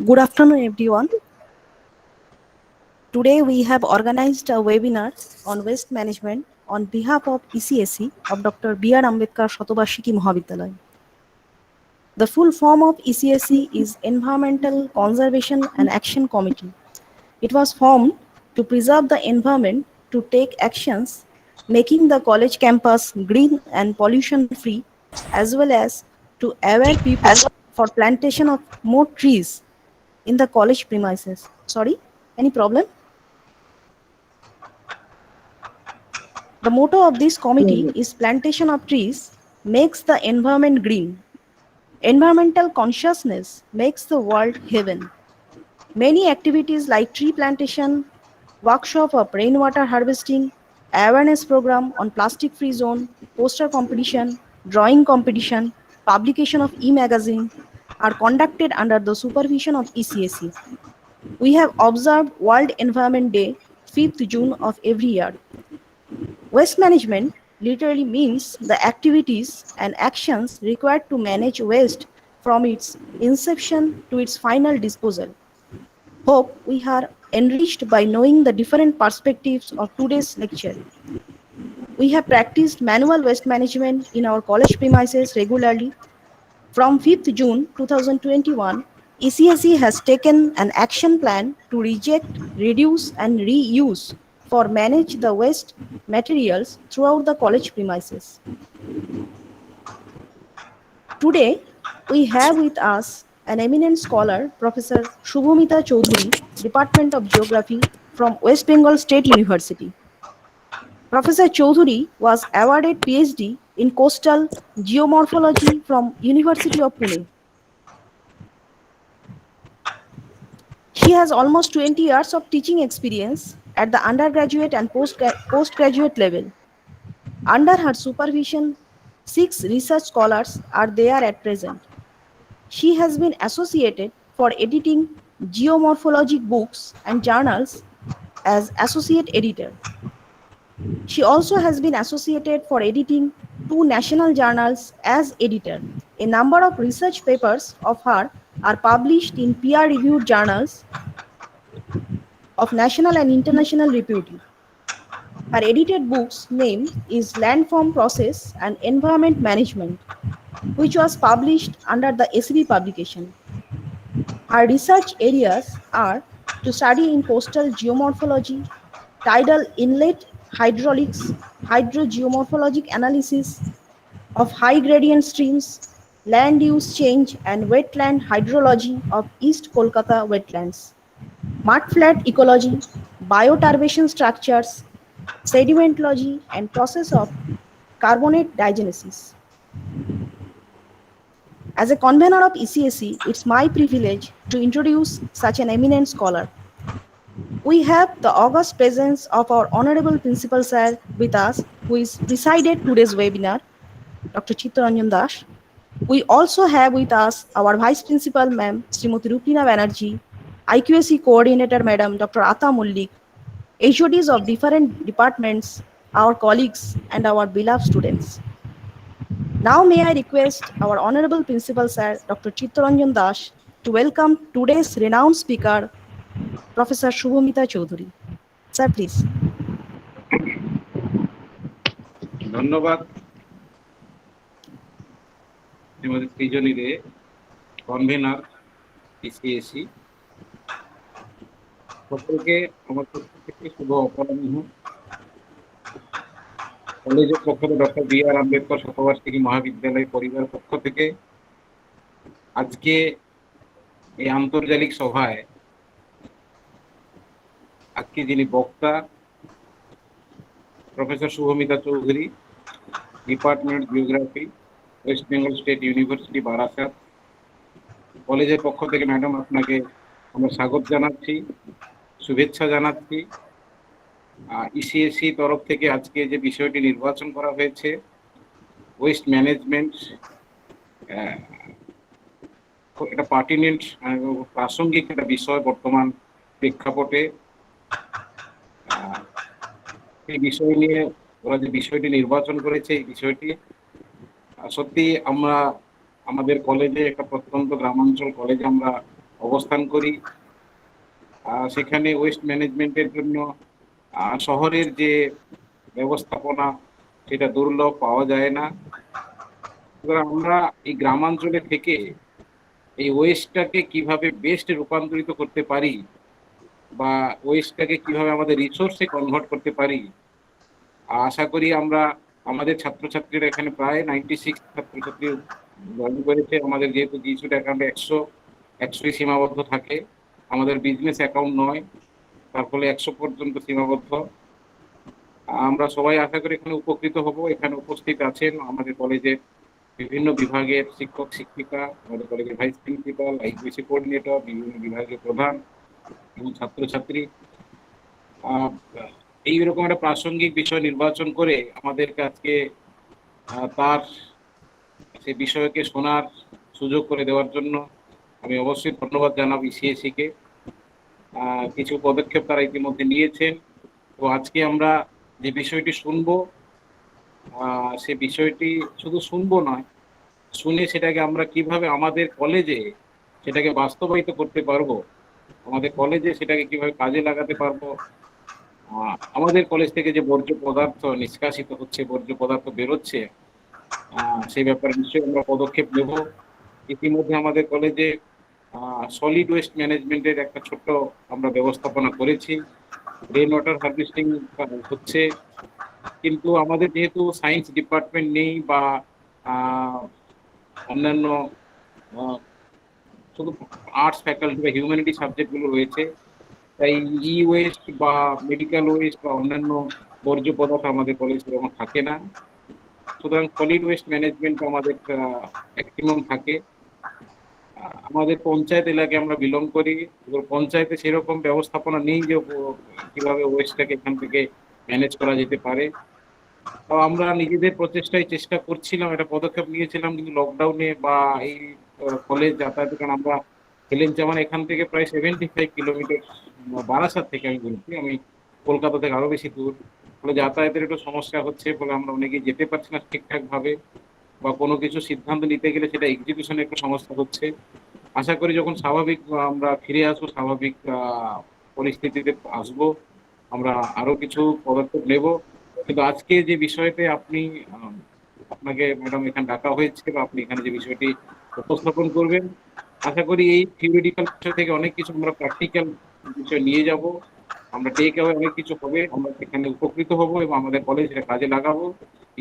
Good afternoon, everyone. Today we have organized a webinar on waste management on behalf of ECSC of Dr. B.R. Ambedkar Shotobashiki Mahavidyalaya. The full form of ECSC is Environmental Conservation and Action Committee. It was formed to preserve the environment, to take actions making the college campus green and pollution free, as well as to aware people for plantation of more trees in the college premises. Sorry, any problem? The motto of this committee is plantation of trees makes the environment green. Environmental consciousness makes the world heaven. Many activities like tree plantation, workshop of rainwater harvesting, awareness program on plastic free zone, poster competition, drawing competition, publication of e-magazine are conducted under the supervision of ECSE. We have observed World Environment Day 5th June of every year. Waste management literally means the activities and actions required to manage waste from its inception to its final disposal. Hope we are enriched by knowing the different perspectives of today's lecture. We have practiced manual waste management in our college premises regularly. From 5th June 2021, ECSE has taken an action plan to reject, reduce, and reuse for manage the waste materials throughout the college premises. Today, we have with us an eminent scholar, Professor Shubhamita Choudhury, Department of Geography from West Bengal State University. Professor Choudhury was awarded PhD in coastal geomorphology from University of Pune. She has almost 20 years of teaching experience at the undergraduate and postgraduate level. Under her supervision, 6 research scholars are there at present. She has been associated for editing geomorphologic books and journals as associate editor. She also has been associated for editing 2 national journals as editor. A number of research papers of her are published in peer-reviewed journals of national and international repute. Her edited book's name is Landform Process and Environment Management, which was published under the SEB publication. Her research areas are to study in coastal geomorphology, tidal inlet hydraulics, hydrogeomorphologic analysis of high gradient streams, land use change and wetland hydrology of East Kolkata wetlands, mudflat ecology, bioturbation structures, sedimentology and process of carbonate diagenesis. As a convener of ECSE, it's my privilege to introduce such an eminent scholar. We have the august presence of our Honorable Principal Sir with us, who is presided today's webinar, Dr. Chittaranjan Das. We also have with us our Vice Principal, Ma'am, Srimati Rupina Banerjee, IQAC Coordinator, Madam, Dr. Ata Mullik, HODs of different departments, our colleagues, and our beloved students. Now may I request our Honorable Principal Sir, Dr. Chittaranjan Das, to welcome today's renowned speaker, Professor Shubhamita Choudhury. Sir, please. ধন্যবাদ শ্রীমতী সৃজনী দে, convener ইসিএসি। সকলকে আমার পক্ষ থেকে শুভ অপরাহ্ন। কলেজের পক্ষ থেকে doctor B আর আম্বেদকর শতবার্ষিকী মহাবিদ্যালয় পরিবার পক্ষ থেকে আজকে এই আন্তর্জাতিক সভায় আজকে যিনি বক্তা, professor Shubhamita Chowdhury, department geography, West Bengal state university Barasat. কলেজের পক্ষ থেকে ম্যাডাম আপনাকে আমরা স্বাগত জানাচ্ছি, শুভেচ্ছা জানাচ্ছি। ইসিএসসি তরফ থেকে আজকে যে বিষয়টি নির্বাচন করা হয়েছে, ওয়েস্ট ম্যানেজমেন্ট, এটা পার্টিনেন্ট প্রাসঙ্গিক একটা বিষয় বর্তমান প্রেক্ষাপটে। এই বিষয় নিয়ে ওরা যে বিষয়টি নির্বাচন করেছে, এই বিষয়টি সত্যি আমরা আমাদের কলেজে একটা প্রত্যন্ত গ্রামাঞ্চল কলেজে আমরা অবস্থান করি। সেখানে ওয়েস্ট ম্যানেজমেন্টের জন্য শহরের যে ব্যবস্থাপনা সেটা দুর্লভ, পাওয়া যায় না। সুতরাং আমরা এই গ্রামাঞ্চলে থেকে এই ওয়েস্টটাকে কিভাবে বেস্ট রূপান্তরিত করতে পারি বা ওয়েস্টটাকে কিভাবে আমাদের রিসোর্সে কনভার্ট করতে পারি, আশা করি আমরা আমাদের ছাত্রছাত্রীরা এখানে প্রায় 96 ছাত্রছাত্রী জয়েন করেছে। আমাদের যেহেতু জিস্যুট অ্যাকাউন্টে 100 সীমাবদ্ধ থাকে, আমাদের বিজনেস অ্যাকাউন্ট নয়, তার ফলে 100 পর্যন্ত সীমাবদ্ধ। আমরা সবাই আশা করি এখানে উপকৃত হব। এখানে উপস্থিত আছেন আমাদের কলেজের বিভিন্ন বিভাগের শিক্ষক শিক্ষিকা, আমাদের কলেজের ভাইস প্রিন্সিপাল, আইকিউসি কোঅর্ডিনেটর, বিভিন্ন বিভাগের প্রধান এবং ছাত্রছাত্রী। এইরকম একটা প্রাসঙ্গিক বিষয় নির্বাচন করে আমাদেরকে আজকে তার সে বিষয়কে শোনার সুযোগ করে দেওয়ার জন্য আমি অবশ্যই ধন্যবাদ জানাবো ইসিএসি কে। কিছু পদক্ষেপ তারা ইতিমধ্যে নিয়েছেন। তো আজকে আমরা যে বিষয়টি শুনবো, সে বিষয়টি শুধু শুনবো নয়, শুনে সেটাকে আমরা কিভাবে আমাদের কলেজে সেটাকে বাস্তবায়িত করতে পারবো, আমাদের কলেজে সেটাকে কিভাবে কাজে লাগাতে পারবো, আমাদের কলেজ থেকে যে বর্জ্য পদার্থ নিষ্কাশিত হচ্ছে, বর্জ্য পদার্থ বেরোচ্ছে, সেই ব্যাপারে নিশ্চয়ই আমরা পদক্ষেপ নেব। ইতিমধ্যে আমাদের কলেজে সলিড ওয়েস্ট ম্যানেজমেন্টের একটা ছোট্ট আমরা ব্যবস্থাপনা করেছি। রেন ওয়াটার হারভেস্টিং হচ্ছে, কিন্তু আমাদের যেহেতু সায়েন্স ডিপার্টমেন্ট নেই বা অন্যান্য শুধু আর্টস ফ্যাকাল্টি বা হিউম্যানিটি সাবজেক্টগুলো রয়েছে, তাই ই ওয়েস্ট বা মেডিকেল ওয়েস্ট বা অন্যান্য বর্জ্য পদার্থ আমাদের কলেজে এরকম থাকে না। সুতরাং সলিড ওয়েস্ট ম্যানেজমেন্ট আমাদের ম্যাক্সিমাম থাকে। আমাদের পঞ্চায়েত এলাকায় আমরা বিলং করি, পঞ্চায়েতে সেরকম ব্যবস্থাপনা নেই যে কিভাবে ওয়েস্টটাকে এখান থেকে ম্যানেজ করা যেতে পারে। তো আমরা নিজেদের প্রচেষ্টায় চেষ্টা করছিলাম, একটা পদক্ষেপ নিয়েছিলাম, কিন্তু লকডাউনে বা এই কলেজ যাতায়াতের কারণে আমরা হেলেঞ্চামান এখান থেকে প্রায় 75 কিলোমিটার, বারাসাত থেকে আমি বলছি, আমি কলকাতা থেকে আরো বেশি দূর, ফলে যাতায়াতের একটু সমস্যা হচ্ছে, ফলে আমরা অনেকেই যেতে পারছি না ঠিকঠাক ভাবে, বা কোনো কিছু সিদ্ধান্ত নিতে গেলে সেটা এক্সিকিউশনে একটু সমস্যা হচ্ছে। আশা করি যখন স্বাভাবিক আমরা ফিরে আসবো, স্বাভাবিক পরিস্থিতিতে আসবো, আমরা আরো কিছু পদক্ষেপ নেব। কিন্তু আজকে যে বিষয়তে আপনাকে ম্যাডাম এখানে ডাকা হয়েছে বা আপনি এখানে যে বিষয়টি উপস্থাপন করবেন, আশা করি এই থিওরিটিক্যাল বিষয় থেকে অনেক কিছু আমরা প্র্যাকটিক্যাল বিষয় নিয়ে যাব। আমরা টেক অ্যাওয়ে অনেক কিছু হবে, আমরা এখানে উপকৃত হব এবং আমাদের কলেজ এটা কাজে লাগাবো।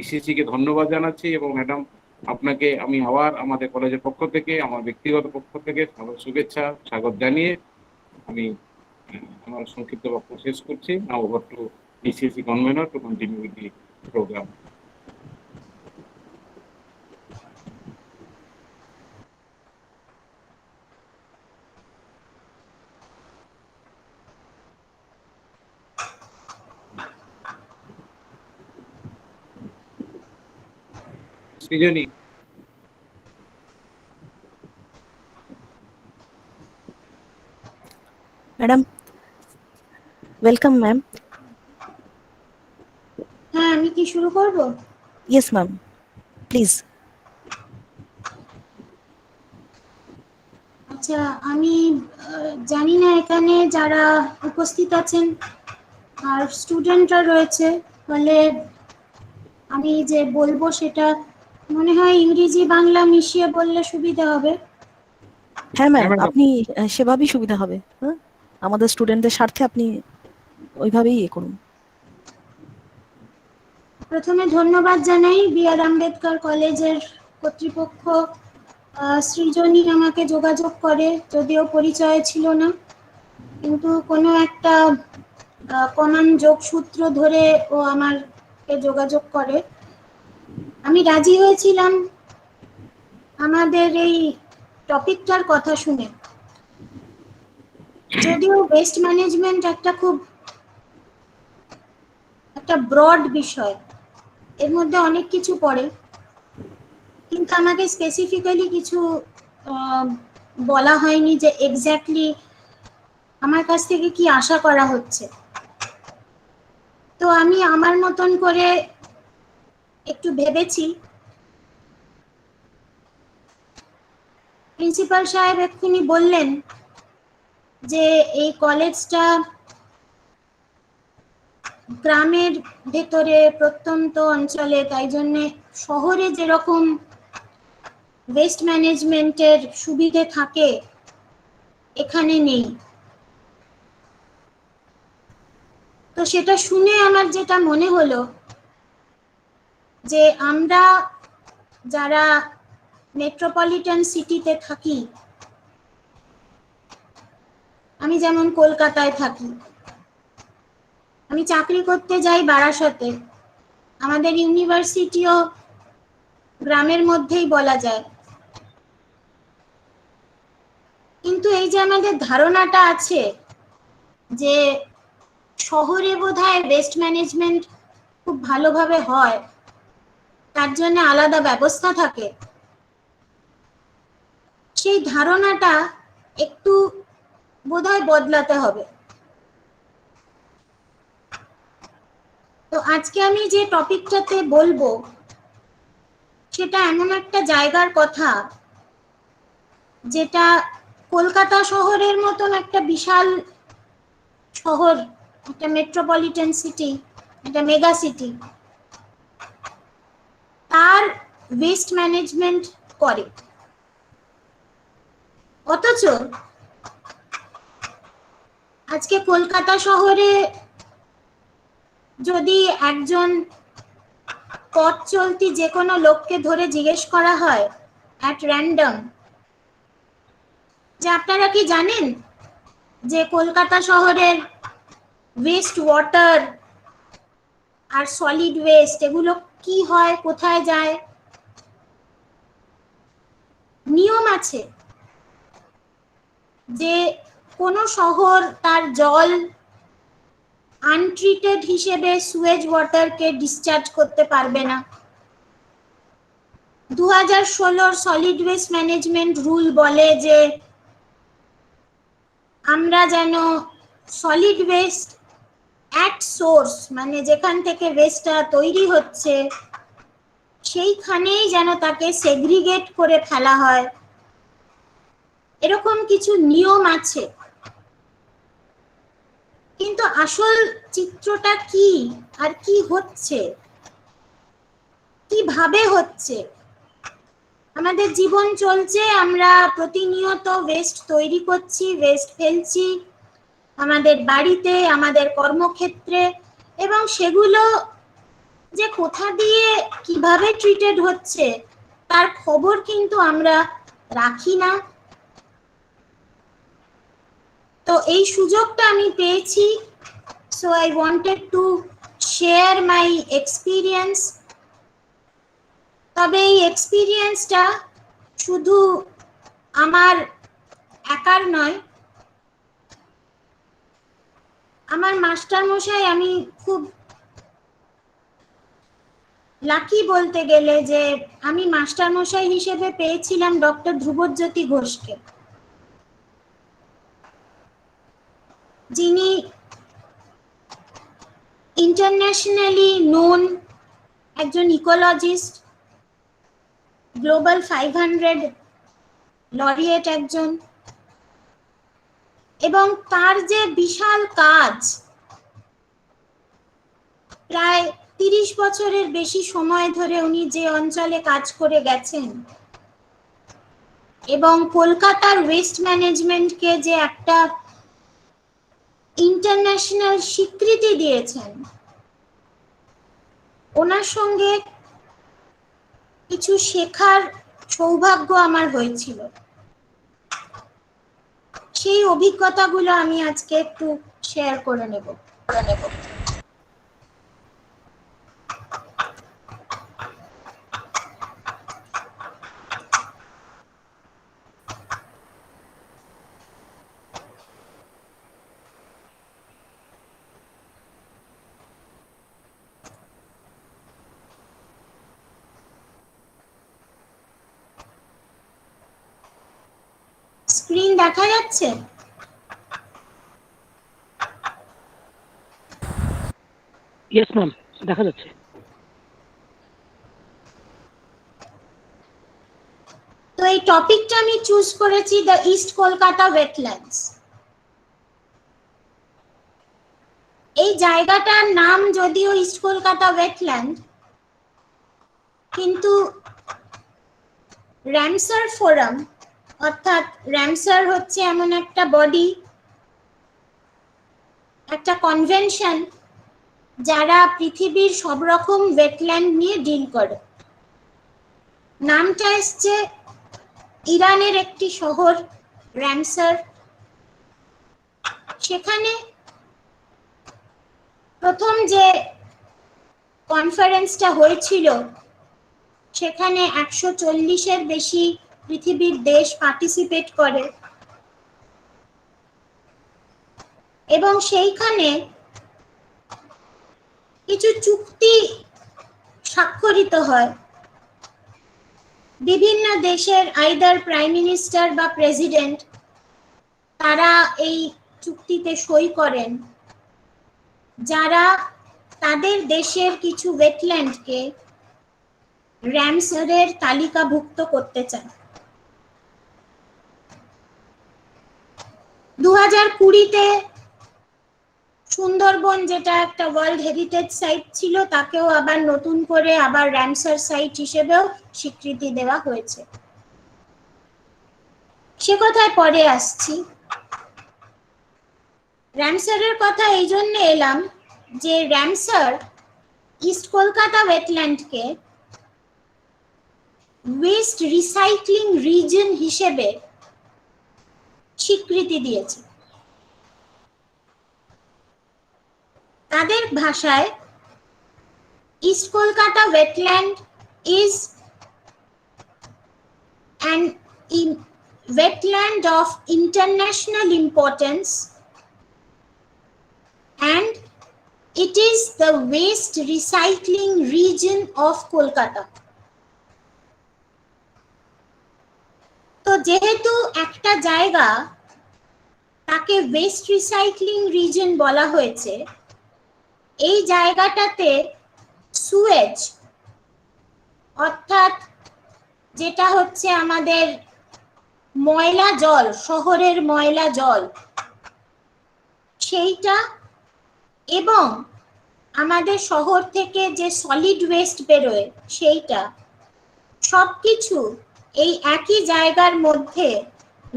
ইসিসি কে ধন্যবাদ জানাচ্ছি এবং ম্যাডাম আপনাকে আমি আবার আমাদের কলেজের পক্ষ থেকে, আমার ব্যক্তিগত পক্ষ থেকে শুভেচ্ছা স্বাগত জানিয়ে আমি আমার সংক্ষিপ্ত বক্তব্য শেষ করছি। Now over to ECC convener to continue with the programme. Srijani. Madam, welcome ma'am. হ্যাঁ, আমি কি শুরু করব? Yes ma'am, please. আচ্ছা, আমি জানি না এখানে যারা উপস্থিত আছেন আর স্টুডেন্টরা রয়েছে, ফলে আমি যে বলবো সেটা মনে হয় ইংরেজি বাংলা মিশিয়ে বললে সুবিধা হবে। হ্যাঁ ম্যাম, ম্যাডাম। আপনি সেভাবেই সুবিধা হবে। হ্যাঁ, আমাদের স্টুডেন্টদের স্বার্থে আপনি ওইভাবেই করুন। প্রথমে ধন্যবাদ জানাই বি.আর. আম্বেদকর কলেজের কর্তৃপক্ষ। সৃজনী আমাকে যোগাযোগ করে, যদিও পরিচয় ছিল না, কিন্তু কোনো একটা কমন যোগসূত্র ধরে ও আমাকে যোগাযোগ করে। আমি রাজি হয়েছিলাম আমাদের এই টপিকটার কথা শুনে। যদিও ওয়েস্ট ম্যানেজমেন্ট একটা ব্রড বিষয়, এর মধ্যে অনেক কিছু পড়ে, কিন্তু আমাকে স্পেসিফিক্যালি কিছু বলা হয়নি যে এক্স্যাক্টলি আমার কাছ থেকে কি আশা করা হচ্ছে। তো আমি আমার মতন করে একটু ভেবেছি। প্রিন্সিপাল সাহেব এক্ষুনি বললেন যে এই কলেজটা গ্রামের ভেতরে প্রত্যন্ত অঞ্চলে, তাই জন্য শহরে যেরকম ওয়েস্ট ম্যানেজমেন্টের সুবিধে থাকে এখানে নেই। তো সেটা শুনে আমার যেটা মনে হলো যে আমরা যারা মেট্রোপলিটন সিটিতে থাকি, আমি যেমন কলকাতায় থাকি, আমি চাকরি করতে যাই বারাসতে, আমাদের ইউনিভার্সিটিও গ্রামের মধ্যেই বলা যায়। কিন্তু এই যে আমাদের ধারণাটা আছে যে শহরে বোধহয় ওয়েস্ট ম্যানেজমেন্ট খুব ভালোভাবে হয়, তার জন্য আলাদা ব্যবস্থা থাকে, সেই ধারণাটা একটু বোধহয় বদলাতে হবে। তো আজকে আমি যে টপিকটাতে বলবো সেটা এমন একটা জায়গার কথা যেটা কলকাতা শহরের মতন একটা বিশাল শহর, একটা মেট্রোপলিটন সিটি, একটা মেগা সিটি, তার ওয়েস্ট ম্যানেজমেন্ট করে। অথচ আজকে কলকাতা শহরে যদি একজন পথ চলতি যে কোনো লোককে ধরে জিজ্ঞেস করা হয় অ্যাট র্যান্ডম যে আপনারা কি জানেন যে কলকাতা শহরের ওয়েস্ট ওয়াটার আর সলিড ওয়েস্ট এগুলো কি হয়, কোথায় যায়? নিয়ম আছে যে কোনো শহর তার জল আনট্রিটেড হিসেবে সুয়েজ ওয়াটারকে ডিসচার্জ করতে পারবে না। 2016 সলিড ওয়েস্ট ম্যানেজমেন্ট রুল বলে যে আমরা যেন সলিড ওয়েস্ট অ্যাট সোর্স, মানে যেখান থেকে ওয়েস্টটা তৈরি হচ্ছে সেইখানেই যেন তাকে সেগ্রিগেট করে ফেলা হয়, এরকম কিছু নিয়ম আছে। কিন্তু আসল চিত্রটা কি আর কি হচ্ছে, কিভাবে হচ্ছে? আমাদের জীবন চলছে, আমরা প্রতিনিয়ত ওয়েস্ট তৈরি করছি, ওয়েস্ট ফেলছি আমাদের বাড়িতে, আমাদের কর্মক্ষেত্রে, এবং সেগুলো যে কোথা দিয়ে কিভাবে ট্রিটেড হচ্ছে তার খবর কিন্তু আমরা রাখি না। তো এই সুযোগটা আমি পেয়েছি, so I wanted to share my experience. তবে এই এক্সপিরিয়েন্সটা শুধু আমার একার নয়, আমার মাস্টার মশাই, আমি খুব লাকি বলতে গেলে যে আমি মাস্টার মশাই হিসেবে পেয়েছিলাম ডক্টর ধ্রুবজ্যোতি ঘোষকে, যিনি ইন্টারন্যাশনালি নোন একজন ইকোলজিস্ট, গ্লোবাল 500 লরিয়েট একজন, এবং তার যে বিশাল কাজ, প্রায় 30 বছরের বেশি সময় ধরে উনি যে অঞ্চলে কাজ করে গেছেন এবং কলকাতার ওয়েস্ট ম্যানেজমেন্টকে যে একটা ইন্টারন্যাশনাল স্বীকৃতি দিয়েছেন, ওনার সঙ্গে কিছু শেখার সৌভাগ্য আমার হয়েছিল। সেই অভিজ্ঞতাগুলো আমি আজকে একটু শেয়ার করে নেব। স্ক্রিন দেখা যাচ্ছে? ইয়েস ম্যাম, দেখা যাচ্ছে। তো এই টপিকটা আমি চুজ করেছি দ্য ইস্ট কলকাতা ওয়েটল্যান্ডস। এই জায়গাটার নাম যদিও ইস্ট কলকাতা ওয়েটল্যান্ড, কিন্তু রামসার ফোরাম, অর্থাৎ রামসার হচ্ছে এমন একটা বডি, একটা কনভেনশন যারা পৃথিবীর সব রকম ওয়েটল্যান্ড নিয়ে ডিল করে। নামটা এসছে ইরানের একটি শহর রামসার। সেখানে প্রথম যে কনফারেন্সটা হয়েছিল সেখানে 140-এর বেশি পৃথিবীর দেশ পার্টিসিপেট করে এবং সেইখানে কিছু চুক্তি স্বাক্ষরিত হয়। বিভিন্ন দেশের আইদার প্রাইম মিনিস্টার বা প্রেসিডেন্ট তারা এই চুক্তিতে সই করেন, যারা তাদের দেশের কিছু ওয়েটল্যান্ডকে রামসারের তালিকাভুক্ত করতে চান। 2020-তে সুন্দরবন, যেটা একটা ওয়ার্ল্ড হেরিটেজ সাইট ছিল, তাকেও আবার নতুন করে আবার রামসার সাইট হিসেবেও স্বীকৃতি দেওয়া হয়েছে। সে কথায় পরে আসছি। রামসারের কথা এই জন্য এলাম যে রামসার ইস্ট কলকাতা ওয়েটল্যান্ডকে ওয়েস্ট রিসাইক্লিং রিজন হিসেবে স্বীকৃতি দিয়েছে। তাদের ভাষায় East Kolkata wetland is an wetland of international importance and it is the waste recycling region of Kolkata. তো যেহেতু একটা জায়গা তাকে ওয়েস্ট রিসাইক্লিং রিজন বলা হয়েছে, এই জায়গাটাতে সুয়েজ অর্থাৎ যেটা হচ্ছে আমাদের ময়লা জল, শহরের ময়লা জল, সেইটা এবং আমাদের শহর থেকে যে সলিড ওয়েস্ট বেরোয় সেইটা সবকিছু এই একই জায়গার মধ্যে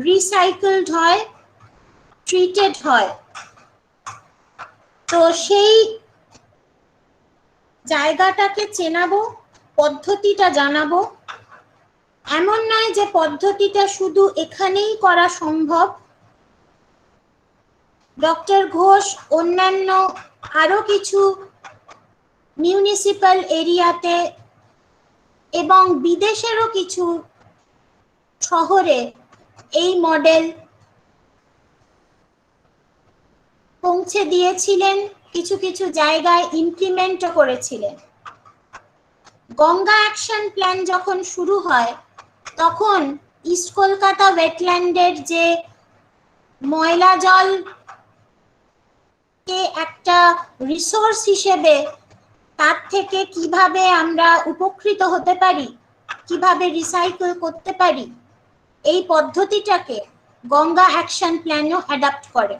রিসাইকেলড হয়, ট্রিটেড হয়। তো সেই জায়গাটাকে চেনাবো, পদ্ধতিটা জানাবো। এমন নয় যে পদ্ধতিটা শুধু এখানেই করা সম্ভব। ডক্টর ঘোষ অন্যান্য আরো কিছু মিউনিসিপ্যাল এরিয়াতে এবং বিদেশেরও কিছু শহরে এই মডেল পৌঁছে দিয়েছিলেন, কিছু কিছু জায়গায় ইমপ্লিমেন্টও করেছিলেন। গঙ্গা অ্যাকশন প্ল্যান যখন শুরু হয় তখন ইস্ট কলকাতা ওয়েটল্যান্ডের যে ময়লা জল কে একটা রিসোর্স হিসেবে তার থেকে কিভাবে আমরা উপকৃত হতে পারি, কিভাবে রিসাইকেল করতে পারি, এই পদ্ধতিটাকে গঙ্গা অ্যাকশন প্ল্যানও অ্যাডাপ্ট করে।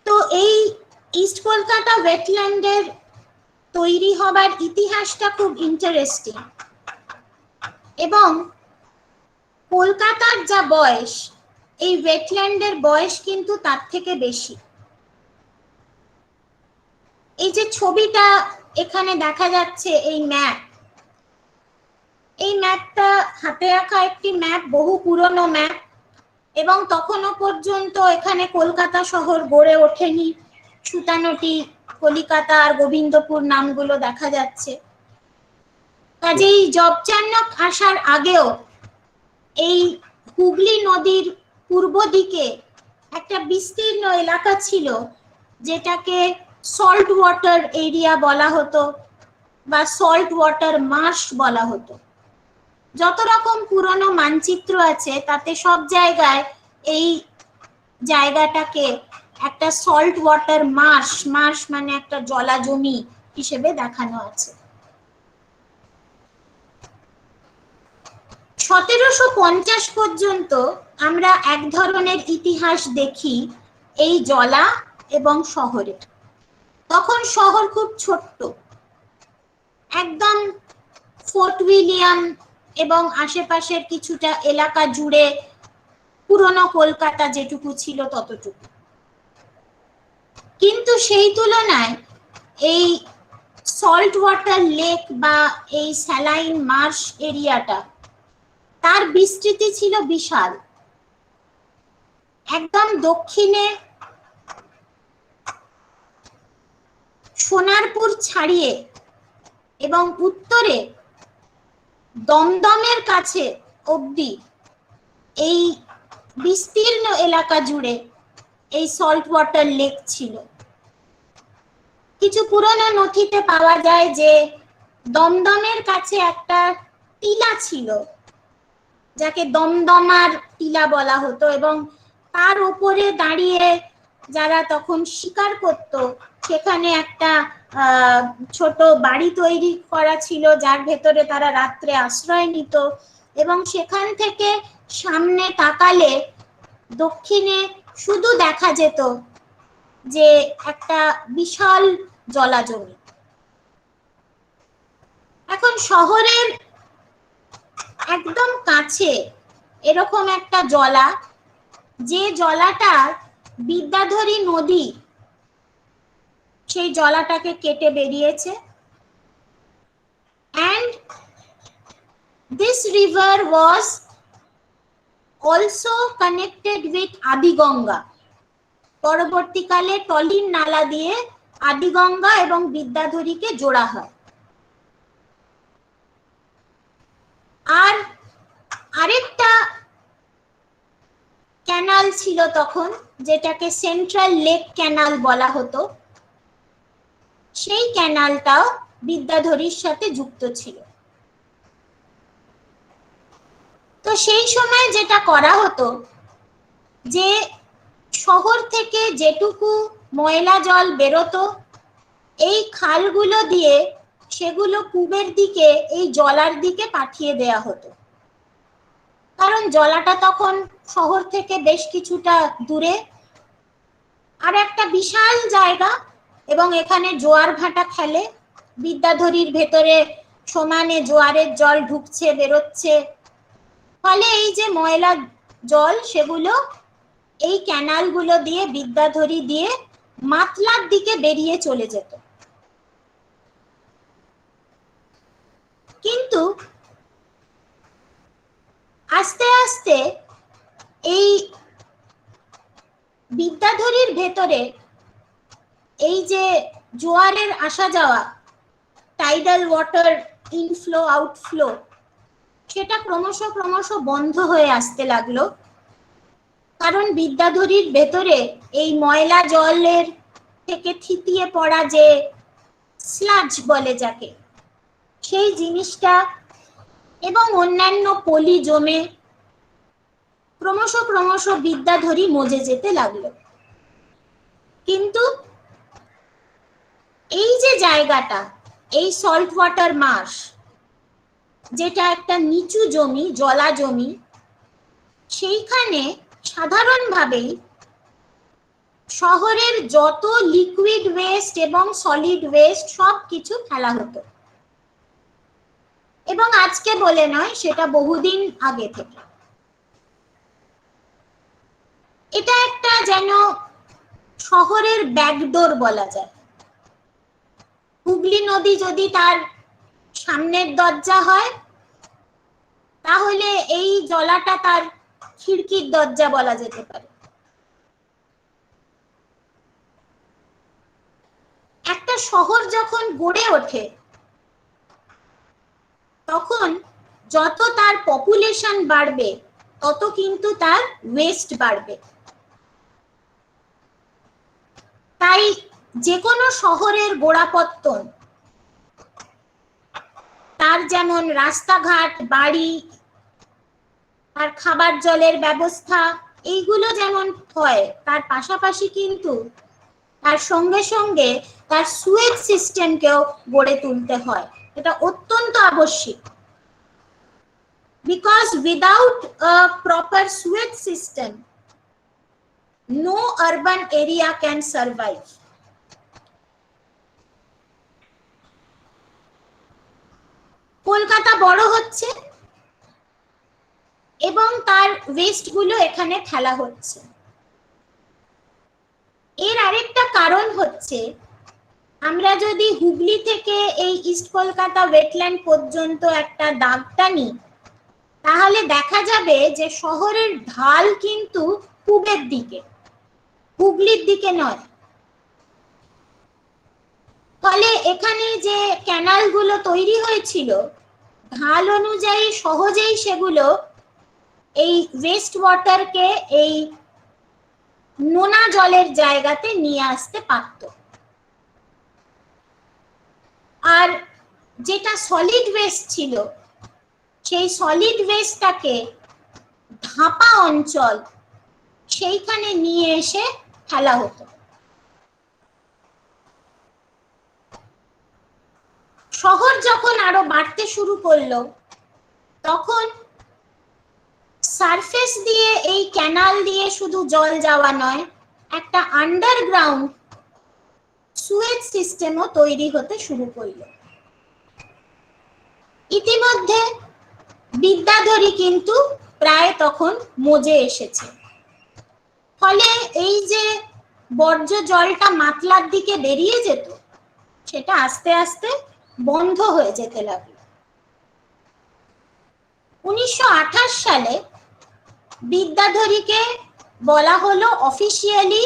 তো এই ইস্ট কলকাতা ওয়েটল্যান্ডের তৈরি হবার ইতিহাসটা খুব ইন্টারেস্টিং এবং কলকাতার যা বয়স, এই ওয়েটল্যান্ডের বয়স কিন্তু তার থেকে বেশি। এই যে ছবিটা এখানে দেখা যাচ্ছে, এই ম্যাপ, এই ম্যাপটা হাতে রাখা একটি ম্যাপ, বহু পুরনো ম্যাপ এবং তখনও পর্যন্ত এখানে কলকাতা শহর গড়ে ওঠেনি। সুতানটি, কলিকাতা আর গোবিন্দপুর নামগুলো দেখা যাচ্ছে। কাজেই জবচার্নক আসার আগেও এই হুগলি নদীর পূর্ব দিকে একটা বিস্তীর্ণ এলাকা ছিল যেটাকে সল্ট ওয়াটার এরিয়া বলা হতো বা সল্ট ওয়াটার মার্শ বলা হতো। যত রকম পুরনো মানচিত্র আছে তাতে সব জায়গায় এই জায়গাটাকে একটা সল্ট ওয়াটার মার্শ, মার্শ মানে একটা জলাজমি হিসেবে দেখানো আছে। 1750 পর্যন্ত আমরা এক ধরনের ইতিহাস দেখি এই জলা এবং শহরে। তখন শহর খুব ছোট্ট, একদম ফোর্ট উইলিয়াম এবং আশেপাশের কিছুটা এলাকা জুড়ে পুরনো কলকাতা যেটুকু ছিল ততটুকু। কিন্তু সেই তুলনায় এই সল্ট ওয়াটার লেক বা এই স্যালাইন মার্শ এরিয়াটা, তার বিস্তৃতি ছিল বিশাল। একদম দক্ষিণে সোনারপুর ছাড়িয়ে এবং উত্তরে দমদমের কাছে অবধি এই বিস্তীর্ণ এলাকা জুড়ে এই সল্ট ওয়াটার লেক ছিল। কিছু পুরনো নথিতে পাওয়া যায় যে দমদমের কাছে একটা টিলা ছিল, যাকে দমদমার টিলা বলা হতো, এবং তার উপরে দাঁড়িয়ে যারা তখন শিকার করত, সেখানে একটা ছোট বাড়ি তৈরি করা ছিল যার ভেতরে তারা রাত্রে আশ্রয় নিত, এবং সেখান থেকে সামনে তাকালে দক্ষিণে শুধু দেখা যেত যে একটা বিশাল জলাজমি। এখন শহরের একদম কাছে এরকম একটা জলা, যে জলাটা বিদ্যাধরী নদী সেই জলাটাকে কেটে বেরিয়েছে, and this river was also connected with Adi Ganga. পরবর্তীকালে টলির নালা দিয়ে আদিগঙ্গা এবং বিদ্যাধরীকে জোড়া হয়। আর আরেকটা ক্যানাল ছিল তখন, যেটাকে সেন্ট্রাল লেক ক্যানাল বলা হতো, সেই ক্যানালটাও বিদ্যাধরীর সাথে যুক্ত ছিল। তো সেই সময় যেটা করা হতো, যে শহর থেকে যেটুকু ময়লা জল বেরোতো এই খালগুলো দিয়ে সেগুলো পূবের দিকে এই জলার দিকে পাঠিয়ে দেয়া হতো, কারণ জলাটা তখন শহর থেকে বেশ কিছুটা দূরে, আর একটা বিশাল জায়গা, এবং এখানে জোয়ার ভাটা খেলে, বিদ্যাধরীর ভেতরে সমানে জোয়ারের জল ঢুকছে বেরোচ্ছে, ফলে এই যে ময়লা জল সেগুলো এই ক্যানালগুলো দিয়ে বিদ্যাধরী দিয়ে মাতলার দিকে বেরিয়ে চলে যেত। কিন্তু আস্তে আস্তে এই বিদ্যাধরীর ভেতরে এই যে জোয়ারের আসা যাওয়া, টাইডাল ওয়াটার ইনফ্লো আউটফ্লো, সেটা ক্রমশ ক্রমশ বন্ধ হয়ে আসতে লাগলো, কারণ বিদ্যাধরীর ভেতরে এই ময়লা জলের থেকে থিতিয়ে পড়া যে স্লাজ বলে যাকে, সেই জিনিসটা এবং অন্যান্য পলি জমে ক্রমশ ক্রমশ বিদ্যাধরী মজে যেতে লাগলো। কিন্তু এই যে জায়গাটা, এই সল্ট ওয়াটার মার্শ, যেটা একটা নিচু জমি, জলা জমি, সেইখানে সাধারণভাবেই শহরের যত লিকুইড ওয়েস্ট এবং সলিড ওয়েস্ট সব কিছু ফেলা হতো, এবং আজকে বলে নয়, সেটা বহুদিন আগে থেকে। এটা একটা যেন শহরের ব্যাকডোর বলা যায়। হুগলি নদী যদি তার সামনের দরজা হয়, তাহলে এই জলাটা তার খিড়কির দরজা বলা যেতে পারে। একটা শহর যখন গড়ে ওঠে, তখন যত তার পপুলেশন বাড়বে তত কিন্তু তার ওয়েস্ট বাড়বে। তাই যে কোনো শহরের গোড়াপত্তন, তার যেমন রাস্তাঘাট, বাড়ি, আর খাবার জলের ব্যবস্থা, এইগুলো যেমন হয়, তার পাশাপাশি কিন্তু তার সঙ্গে সঙ্গে তার সুয়েজ সিস্টেমকেও গড়ে তুলতে হয়। এটা অত্যন্ত আবশ্যিক, because without a proper Suez system no urban area can survive. Kolkata বড় হচ্ছে এবং তার ওয়েস্ট গুলো এখানে ফেলা হচ্ছে। এর আরেকটা কারণ হচ্ছে, আমরা যদি হুগলি থেকে এই ইস্ট কলকাতা ওয়েটল্যান্ড পর্যন্ত একটা দাগ টানি, তাহলে দেখা যাবে যে শহরের ঢাল কিন্তু পূবের দিকে, হুগলির দিকে নয়। ফলে এখানে যে ক্যানালগুলো তৈরি হয়েছিল, ঢাল অনুযায়ী সহজেই সেগুলো এই ওয়েস্ট ওয়াটারকে এই নোনা জলের জায়গাতে নিয়ে আসতে পারত। আর যেটা সলিড ওয়েস্ট ছিল, সেই সলিড ওয়েস্টটাকে ঢাপা অঞ্চল সেইখানে নিয়ে এসে ফেলা হতো। শহর যখন আরো বাড়তে শুরু করলো, তখন সারফেস দিয়ে এই ক্যানাল দিয়ে শুধু জল যাওয়া নয়, একটা আন্ডারগ্রাউন্ড সুয়েজ সিস্টেমও তৈরি হতে শুরু করলো। ইতিমধ্যে বিদ্যাধরী কিন্তু প্রায় তখন মজে এসেছে। ফলে এই যে বর্জ্য জলটা মাতলার দিকে বেরিয়ে যেত, সেটা আস্তে আস্তে বন্ধ হয়ে যেতে লাগলো। 1928 সালে বিদ্যাধরীকে বলা হলো, অফিসিয়ালি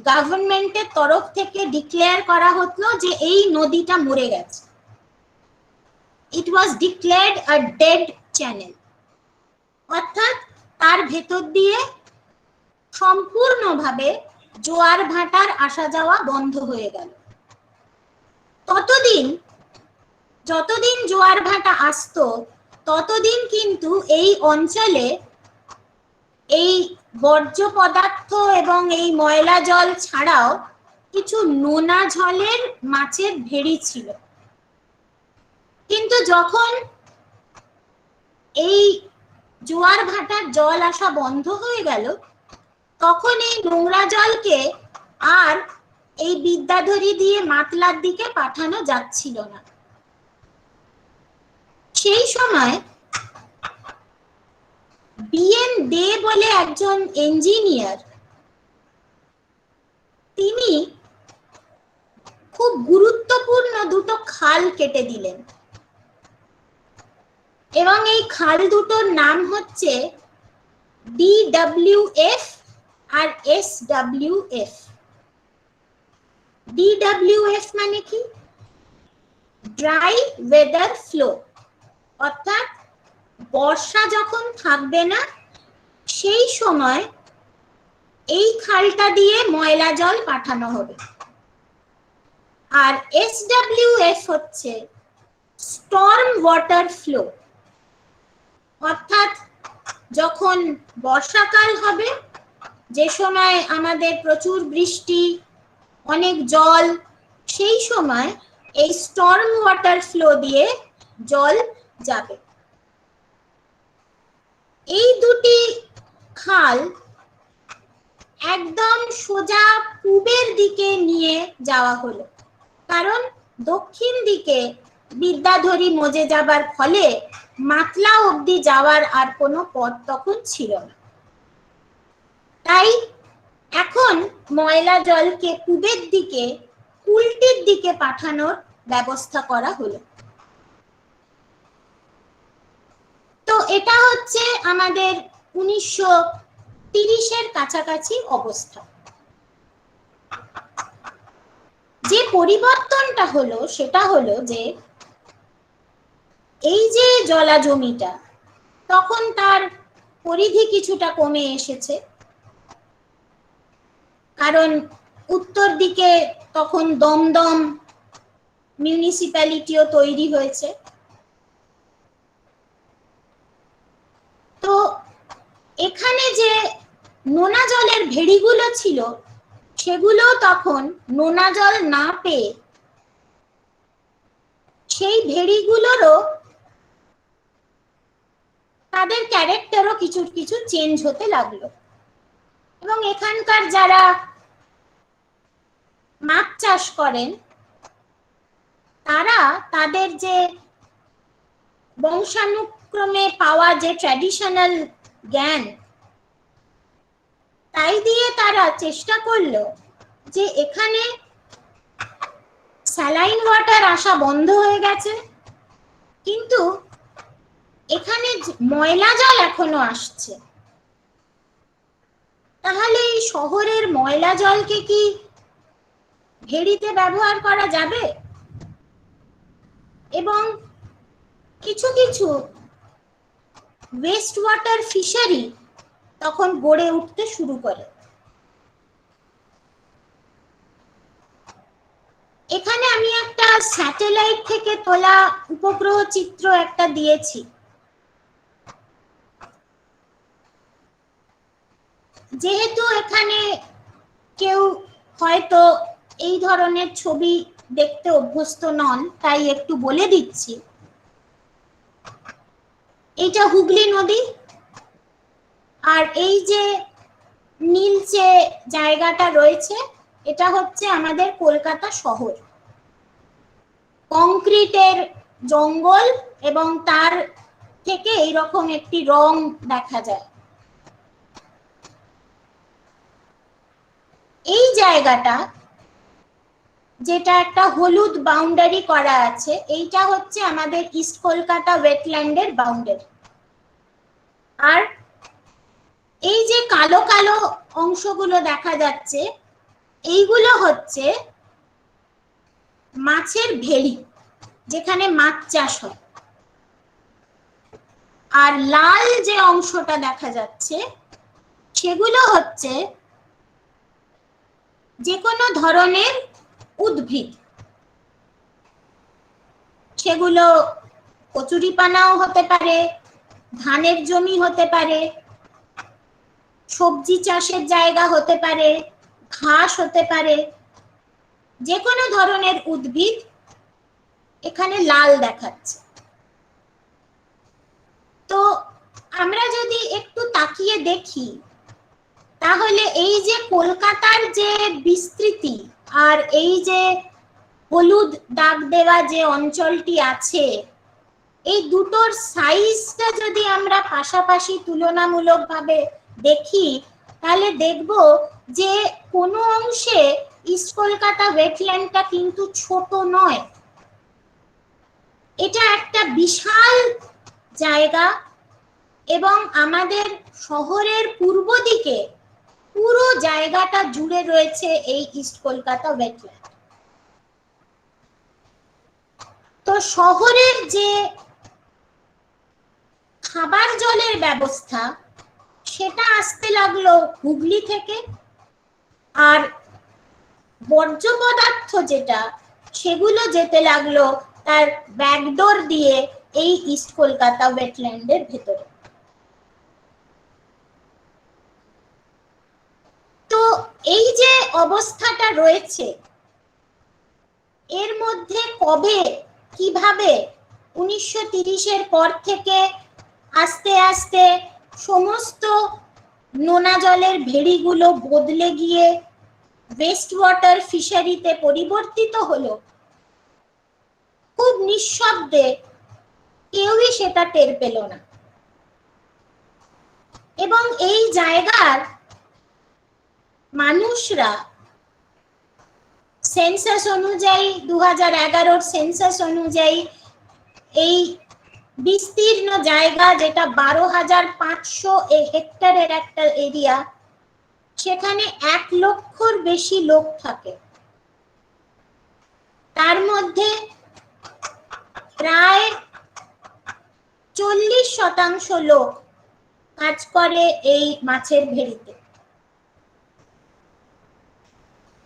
গভর্নমেন্টের তরফ থেকে ডিক্লেয়ার করা হলো যে এই নদীটা মরে গেছে। ইট was declared a dead channel, অর্থাৎ তার ভেতর দিয়ে সম্পূর্ণভাবে জোয়ার ভাটার আসা যাওয়া বন্ধ হয়ে গেল। যতদিন জোয়ার ভাটা আসতো, ততদিন কিন্তু এই অঞ্চলে এই বর্জ্য পদার্থ এবং এই ময়লা জল ছাড়াও কিছু নোনা জলের মাছের ভেড়ি ছিল। কিন্তু যখন এই জোয়ার ভাটার জল আসা বন্ধ হয়ে গেল, তখন এই নোংরা জলকে আর এই বিদ্যাধরী দিয়ে মাতলার দিকে পাঠানো যাচ্ছিল না। সেই সময় বিএন দে বলে একজন ইঞ্জিনিয়ার, তিনি খুব গুরুত্বপূর্ণ দুটো খাল কেটে দিলেন এবং এই খাল দুটোর নাম হচ্ছে DWF আর SWF। DWF মানে কি? ড্রাই ওয়েদার ফ্লো, অর্থাৎ বর্ষা যখন থাকবে না সেই সময় এই খালটা দিয়ে ময়লা জল পাঠানো হবে। আর SWF হচ্ছে স্টর্ম ওয়াটার ফ্লো, অর্থাৎ যখন বর্ষাকাল হবে, যে সময় আমাদের প্রচুর বৃষ্টি, অনেক জল, সেই সময় এই স্টর্ম ওয়াটার ফ্লো দিয়ে জল যাবে। এই দুটি খাল একদম সোজা পূবের দিকে নিয়ে যাওয়া হলো, কারণ দক্ষিণ দিকে বিদ্যাধরী মজে যাবার ফলে মাতলা অবধি যাওয়ার আর কোনো পথ তখন ছিল না। তাই এখন ময়লা জলকে পূবের দিকে, কুলটির দিকে পাঠানোর ব্যবস্থা করা হলো। তো এটা হচ্ছে আমাদের 1930-এর কাছাকাছি অবস্থা। যে পরিবর্তনটা হলো সেটা হলো যে এই যে জলা জমিটা, তখন তার পরিধি কিছুটা কমে এসেছে, কারণ উত্তর দিকে তখন দমদম মিউনিসিপ্যালিটিও তৈরি হয়েছে। তো এখানে যে নোনা জলের ভেড়িগুলো ছিল, সেগুলো তখন নোনা জল না পেয়ে সেই ভেড়িগুলোরও তাদের ক্যারেক্টারও কিছু কিছু চেঞ্জ হতে লাগলো। এবং এখানকার যারা মাছ চাষ করেন তারা তাদের যে বংশানুক্রমে পাওয়া যে ট্র্যাডিশনাল জ্ঞান, তাই দিয়ে তারা চেষ্টা করলো যে এখানে স্যালাইন ওয়াটার আসা বন্ধ হয়ে গেছে, কিন্তু এখানে ময়লা জল এখনো আসছে। তাহলে এই শহরের ময়লা জলকে কি ভেড়িতে ব্যবহার করা যাবে? এবং কিছু কিছু ওয়েস্ট ওয়াটার ফিশারি তখন গড়ে উঠতে শুরু করে। এখানে আমি একটা স্যাটেলাইট থেকে তোলা উপগ্রহ চিত্র একটা দিয়েছি। যেহেতু এখানে কেউ হয়তো এই ধরনের ছবি দেখতে অভ্যস্ত নন, তাই একটু বলে দিচ্ছি। এইটা হুগলি নদী, আর এই যে নীলচে জায়গাটা রয়েছে এটা হচ্ছে আমাদের কলকাতা শহর। কংক্রিটের জঙ্গল এবং তার থেকে এইরকম একটি রং দেখা যায়। এই জায়গাটা যেটা একটা হলুদ বাউন্ডারি করা আছে, এইটা হচ্ছে আমাদের ইস্ট কলকাতা ওয়েটল্যান্ডের বাউন্ডারি। আর এই যে কালো কালো অংশগুলো দেখা যাচ্ছে এইগুলো হচ্ছে মাছের ভেড়ি, যেখানে মাছ চাষ হয়। আর লাল যে অংশটা দেখা যাচ্ছে সেগুলো হচ্ছে যে কোনো ধরনের উদ্ভিদ। সেগুলো কচুরিপানাও হতে পারে, ধানের জমি হতে পারে, সবজি চাষের জায়গা হতে পারে, ঘাস হতে পারে, যে কোনো ধরনের উদ্ভিদ এখানে লাল দেখাচ্ছে। তো আমরা যদি একটু তাকিয়ে দেখি তাহলে এই যে কলকাতার যে বিস্তৃতি আর এই যে হলুদ দাগ দেওয়া যে অঞ্চলটি আছে, এই দুটোর সাইজটা যদি আমরা পাশাপাশি তুলনামূলকভাবে দেখি তাহলে দেখব যে কোনো অংশে ইস্ট কলকাতা ওয়েটল্যান্ডটা কিন্তু ছোট নয়। এটা একটা বিশাল জায়গা এবং আমাদের শহরের পূর্ব দিকে পুরো জায়গাটা জুড়ে রয়েছে এই ইস্ট কলকাতা ওয়েটল্যান্ড। তো শহরের যে খাবার জলের ব্যবস্থা সেটা আসতে লাগলো হুগলি থেকে, আর বর্জ্য পদার্থ যেটা সেগুলো যেতে লাগলো তার ব্যাকডোর দিয়ে এই ইস্ট কলকাতা ওয়েটল্যান্ডের ভেতরে। তো এই যে অবস্থাটা রয়েছে এর মধ্যে কবে কিভাবে 1930-এর পর থেকে আস্তে আস্তে সমস্ত নোনা জলের ভেড়িগুলো বদলে গিয়ে ওয়েস্ট ওয়াটার ফিশারিতে পরিবর্তিত হলো, খুব নিঃশব্দে কেউই সেটা টের পেল না। এবং এই জায়গার মানুষরা সেন্সাস অনুযায়ী 2011-র সেন্সাস অনুযায়ী এই বিস্তীর্ণ জায়গা যেটা 12,500 হেক্টরের একটা এরিয়া, সেখানে 1 লক্ষর বেশি লোক থাকে। তার মধ্যে প্রায় 40% লোক কাজ করে এই মাছের ভেড়িতে।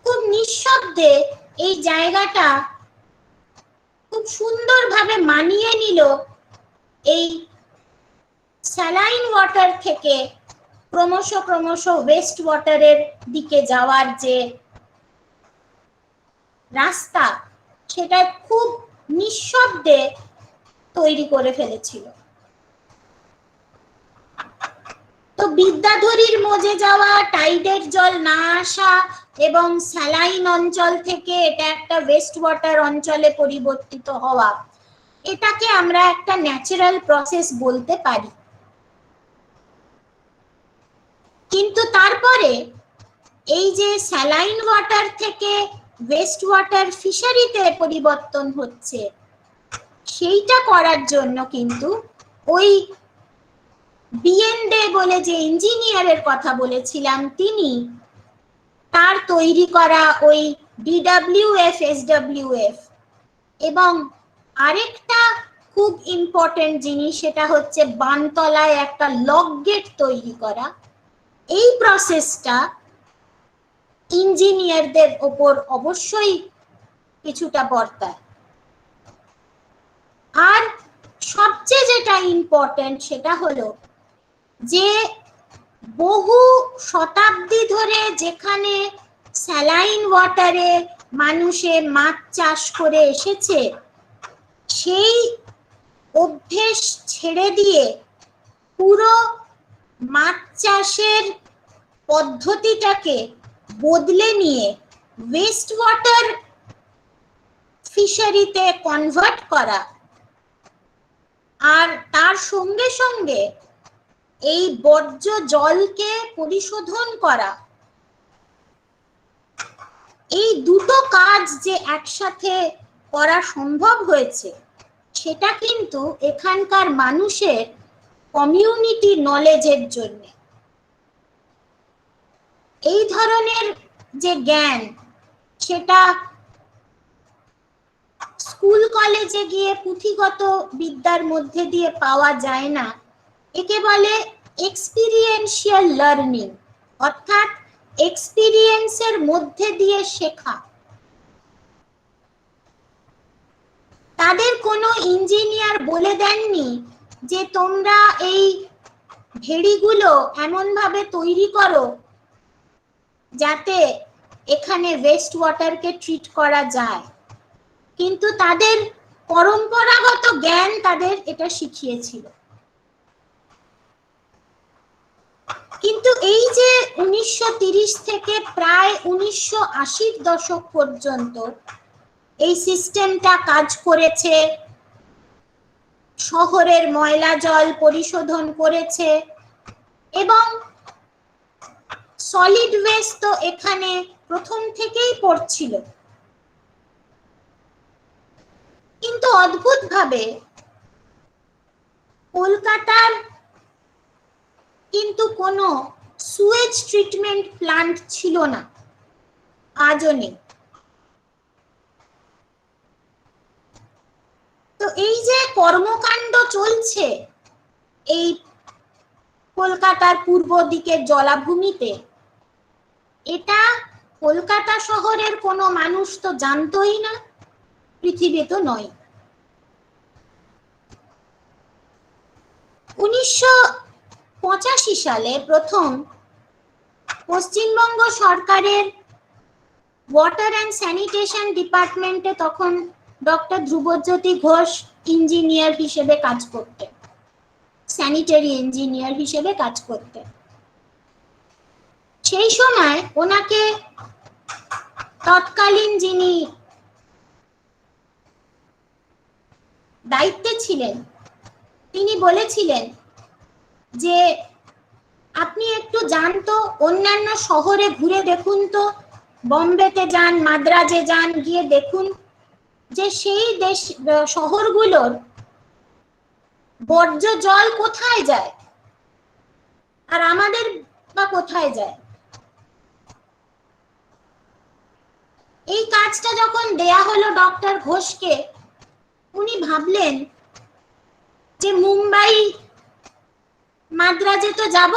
খুব নিঃশব্দে এই জায়গাটা খুব সুন্দরভাবে মানিয়ে নিল এই স্যালাইন ওয়াটার থেকে ক্রমশ ক্রমশ ওয়েস্ট ওয়াটারের দিকে যাওয়ার যে রাস্তা সেটা খুব নিঃশব্দে তৈরি করে ফেলেছিল। তো বিদ্যাধরীর মজে যাওয়া, টাইডের জল না আসা এবং স্যালাইন অঞ্চল থেকে এটা একটা ওয়েস্ট ওয়াটার অঞ্চলে পরিবর্তিত হওয়া, এটাকে আমরা একটা ন্যাচারাল প্রসেস বলতে পারি। কিন্তু তারপরে এই যে স্যালাইন ওয়াটার থেকে ওয়েস্ট ওয়াটার ফিশারিতে পরিবর্তন হচ্ছে, সেইটা করার জন্য কিন্তু ওই বিএনডে বলে যে ইঞ্জিনিয়ারের কথা বলেছিলাম, তিনি তার তৈরি করা ওই ডিডব্লিউএফ, এসডব্লিউএফ এবং আরেকটা খুব ইম্পর্টেন্ট জিনিস, সেটা হচ্ছে বানতলায় একটা লক গেট তৈরি করা। এই প্রসেসটা ইঞ্জিনিয়ারদের ওপর অবশ্যই কিছুটা বর্তায়। আর সবচেয়ে যেটা ইম্পর্টেন্ট সেটা হলো যে বহু শতাব্দী ধরে যেখানে স্যালাইন ওয়াটারে মানুষে মাছ চাষ করে এসেছে, সেই অভ্যেস ছেড়ে দিয়ে পুরো মাছ চাষের পদ্ধতিটাকে বদলে নিয়ে ওয়েস্ট ওয়াটার ফিশারিতে কনভার্ট করা, আর তার সঙ্গে সঙ্গে এই বর্জ্য জলকে পরিশোধন করা, এই দুটো কাজ যে একসাথে করা সম্ভব হয়েছে, সেটা কিন্তু এখানকার মানুষের কমিউনিটি নলেজের জন্য। এই ধরনের যে জ্ঞান, সেটা স্কুল কলেজে গিয়ে পুঁথিগত বিদ্যার মধ্যে দিয়ে পাওয়া যায় না। একে বলে এক্সপিরিয়েন্সিয়াল লার্নিং, অর্থাৎ এক্সপিরিয়েন্সের মধ্যে দিয়ে শেখা। তাদের কোনো ইঞ্জিনিয়ার বলে দেননি যে তোমরা এই ভেড়িগুলো এমন ভাবে তৈরি করো যাতে এখানে ওয়েস্ট ওয়াটারকে ট্রিট করা যায়, কিন্তু তাদের পরম্পরাগত জ্ঞান তাদের এটা শিখিয়েছিল। কিন্তু এই যে 1930 থেকে প্রায় 1980-র দশক পর্যন্ত এই সিস্টেমটা কাজ করেছে, শহরের ময়লা জল পরিশোধন করেছে এবং সলিড ওয়েস্ট তো এখানে প্রথম থেকেই পড়ছিল। কিন্তু অদ্ভুতভাবে কলকাতার কিন্তু কোনো সুয়েজ ট্রিটমেন্ট প্ল্যান্ট ছিল না, আজও নেই। তো এই যে কর্মকাণ্ড চলছে এই কলকাতার পূর্ব দিকের জলাভূমিতে, এটা কলকাতা শহরের কোনো মানুষ তো জানতোই না, পৃথিবী তো নয়। 1985 সালে প্রথম পশ্চিমবঙ্গ সরকারের ওয়াটার অ্যান্ড স্যানিটেশন ডিপার্টমেন্টে তখন ডক্টর ধ্রুবজ্যোতি ঘোষ ইঞ্জিনিয়ার হিসেবে কাজ করতেন, স্যানিটারি ইঞ্জিনিয়ার হিসেবে কাজ করতেন। সেই সময় ওনাকে তৎকালীন যিনি দায়িত্বে ছিলেন, তিনি বলেছিলেন যে আপনি একটু যান তো, অন্যান্য শহরে ঘুরে দেখুন তো, বম্বেতে যান, মাদ্রাজে যান, গিয়ে দেখুন যে সেই দেশ শহরগুলোর বর্জ্য জল কোথায় যায় আর আমাদের বা কোথায় যায়। এই কাজটা যখন দেয়া হলো ডক্টর ঘোষকে, উনি ভাবলেন যে মুম্বাই মাদ্রাজে তো যাব,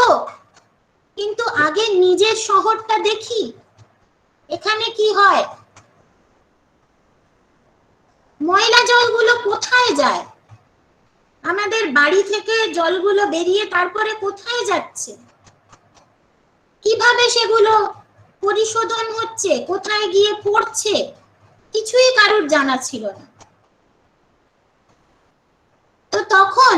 কিন্তু আগে নিজের শহরটা দেখি এখানে কি হয়, ময়লা জলগুলো কোথায় যায়, আমাদের বাড়ি থেকে জলগুলো বেরিয়ে তারপরে কোথায় যাচ্ছে, কিভাবে সেগুলো পরিশোধন হচ্ছে, কোথায় গিয়ে পড়ছে, কিছুই কারোর জানা ছিল না। তো তখন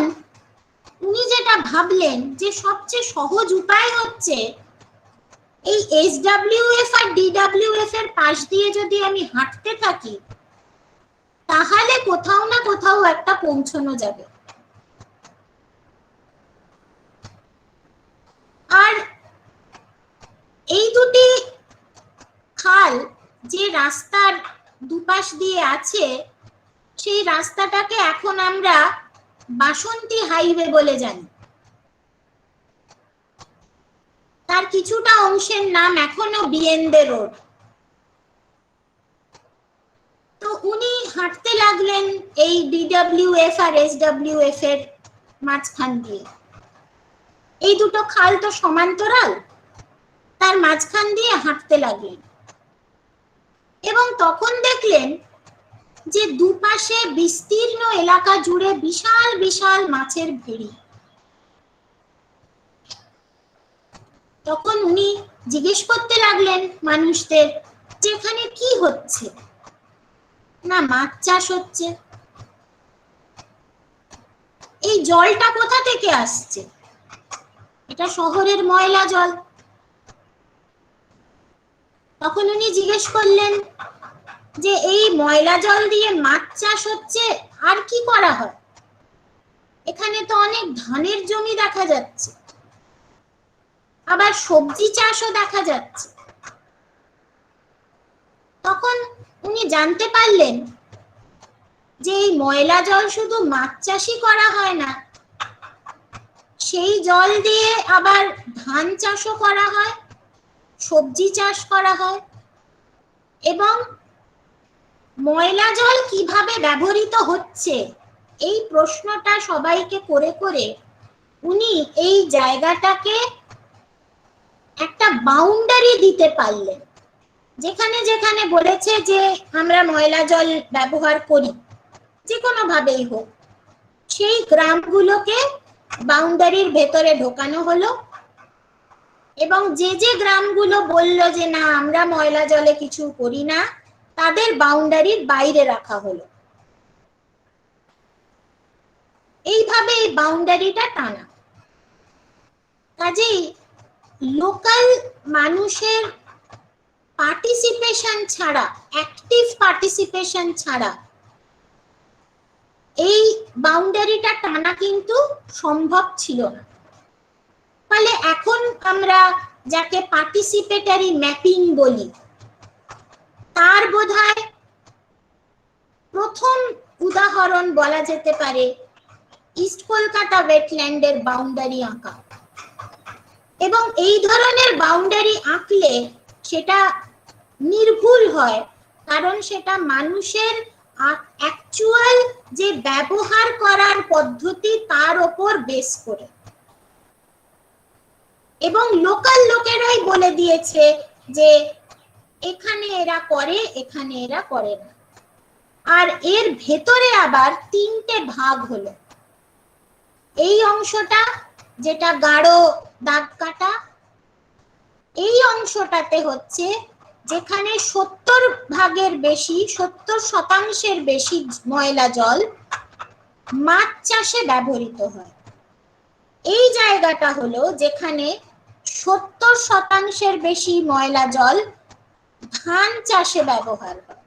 উনি যেটা ভাবলেন যে সবচেয়ে সহজ উপায় হচ্ছে এই SWF আর DWF এর পাশ দিয়ে যদি আমি হাঁটতে থাকি তাহলে কোথাও না কোথাও একটা পৌঁছানো যাবে। আর এই দুটি খাল যে রাস্তার দুপাশ দিয়ে আছে সেই রাস্তাটাকে এখন আমরা বাসন্তী হাইওয়ে বলে জানি। তার কিছুটা অংশের নাম এখনো বিএনদে রোড। তো উনি হাঁটতে লাগলেন এই DWF আর SWF এর মাঝখান দিয়ে। এই দুটো খাল তো সমান্তরাল, তার মাঝখান দিয়ে হাঁটতে লাগলেন এবং তখন দেখলেন যে দুপাশে বিস্তীর্ণ এলাকা জুড়ে বিশাল বিশাল মাছের ভেড়ি। তখন উনি জিজ্ঞেস করতে লাগলেন মানুষদের যে এখানে কি হচ্ছে। না, মাছ চাষ হচ্ছে। এই জলটা কোথা থেকে আসছে? এটা শহরের ময়লা জল। তখন উনি জিজ্ঞেস করলেন যে এই ময়লা জল দিয়ে মাছ চাষ হচ্ছে, আর কি করা হয়? এখানে তো অনেক ধানের জমি দেখা যাচ্ছে, আবার সবজি চাষও দেখা যাচ্ছে। তখন উনি জানতে পারলেন যে এই ময়লা জল শুধু মাছ চাষই করা হয় না, সেই জল দিয়ে আবার ধান চাষও করা হয়, সবজি চাষ করা হয়। এবং ময়লা জল কিভাবে ব্যবহৃত হচ্ছে এই প্রশ্নটা সবাইকে করে করে উনি এই জায়গাটাকে একটা বাউন্ডারি দিতে পারলেন। যেখানে যেখানে বলেছে যে আমরা ময়লা জল ব্যবহার করি যে কোনো ভাবেই হোক, সেই গ্রামগুলোকে বাউন্ডারির ভেতরে ঢোকানো হলো এবং যে যে গ্রামগুলো বলল যে না আমরা ময়লা জলে কিছু করি না, তাদের বাউন্ডারির বাইরে রাখা হলো। এইভাবে এই বাউন্ডারিটা টানা। কাজেই লোকাল মানুষের পার্টিসিপেশন ছাড়া, অ্যাক্টিভ পার্টিসিপেশন ছাড়া এই বাউন্ডারিটা টানা কিন্তু সম্ভব ছিল না। ফলে এখন আমরা যাকে পার্টিসিপেটরি ম্যাপিং বলি, তার বোধহয় প্রথম উদাহরণ বলা যেতে পারে ইস্ট কলকাতা ওয়েটল্যান্ডের বাউন্ডারি আঁকা। এবং এই ধরনের বাউন্ডারি আঁকলে সেটা নির্ভুল হয়, কারণ সেটা মানুষের অ্যাকচুয়াল যে ব্যবহার করার পদ্ধতি তার উপর বেস করে। এবং লোকাল লোকেরাই বলে দিয়েছে যে এখানে এরা করে, এখানে এরা করে না। আর এর ভেতরে আবার তিনটে ভাগ হলো। এই অংশটা যেটা গাঢ় দাগ কাটা, এই অংশটাতে হচ্ছে যেখানে 70% বেশি ময়লা জল মাছ চাষে ব্যবহৃত হয়। এই জায়গাটা হলো যেখানে 70% বেশি ময়লা জল ধান চাষে ব্যবহার হয়।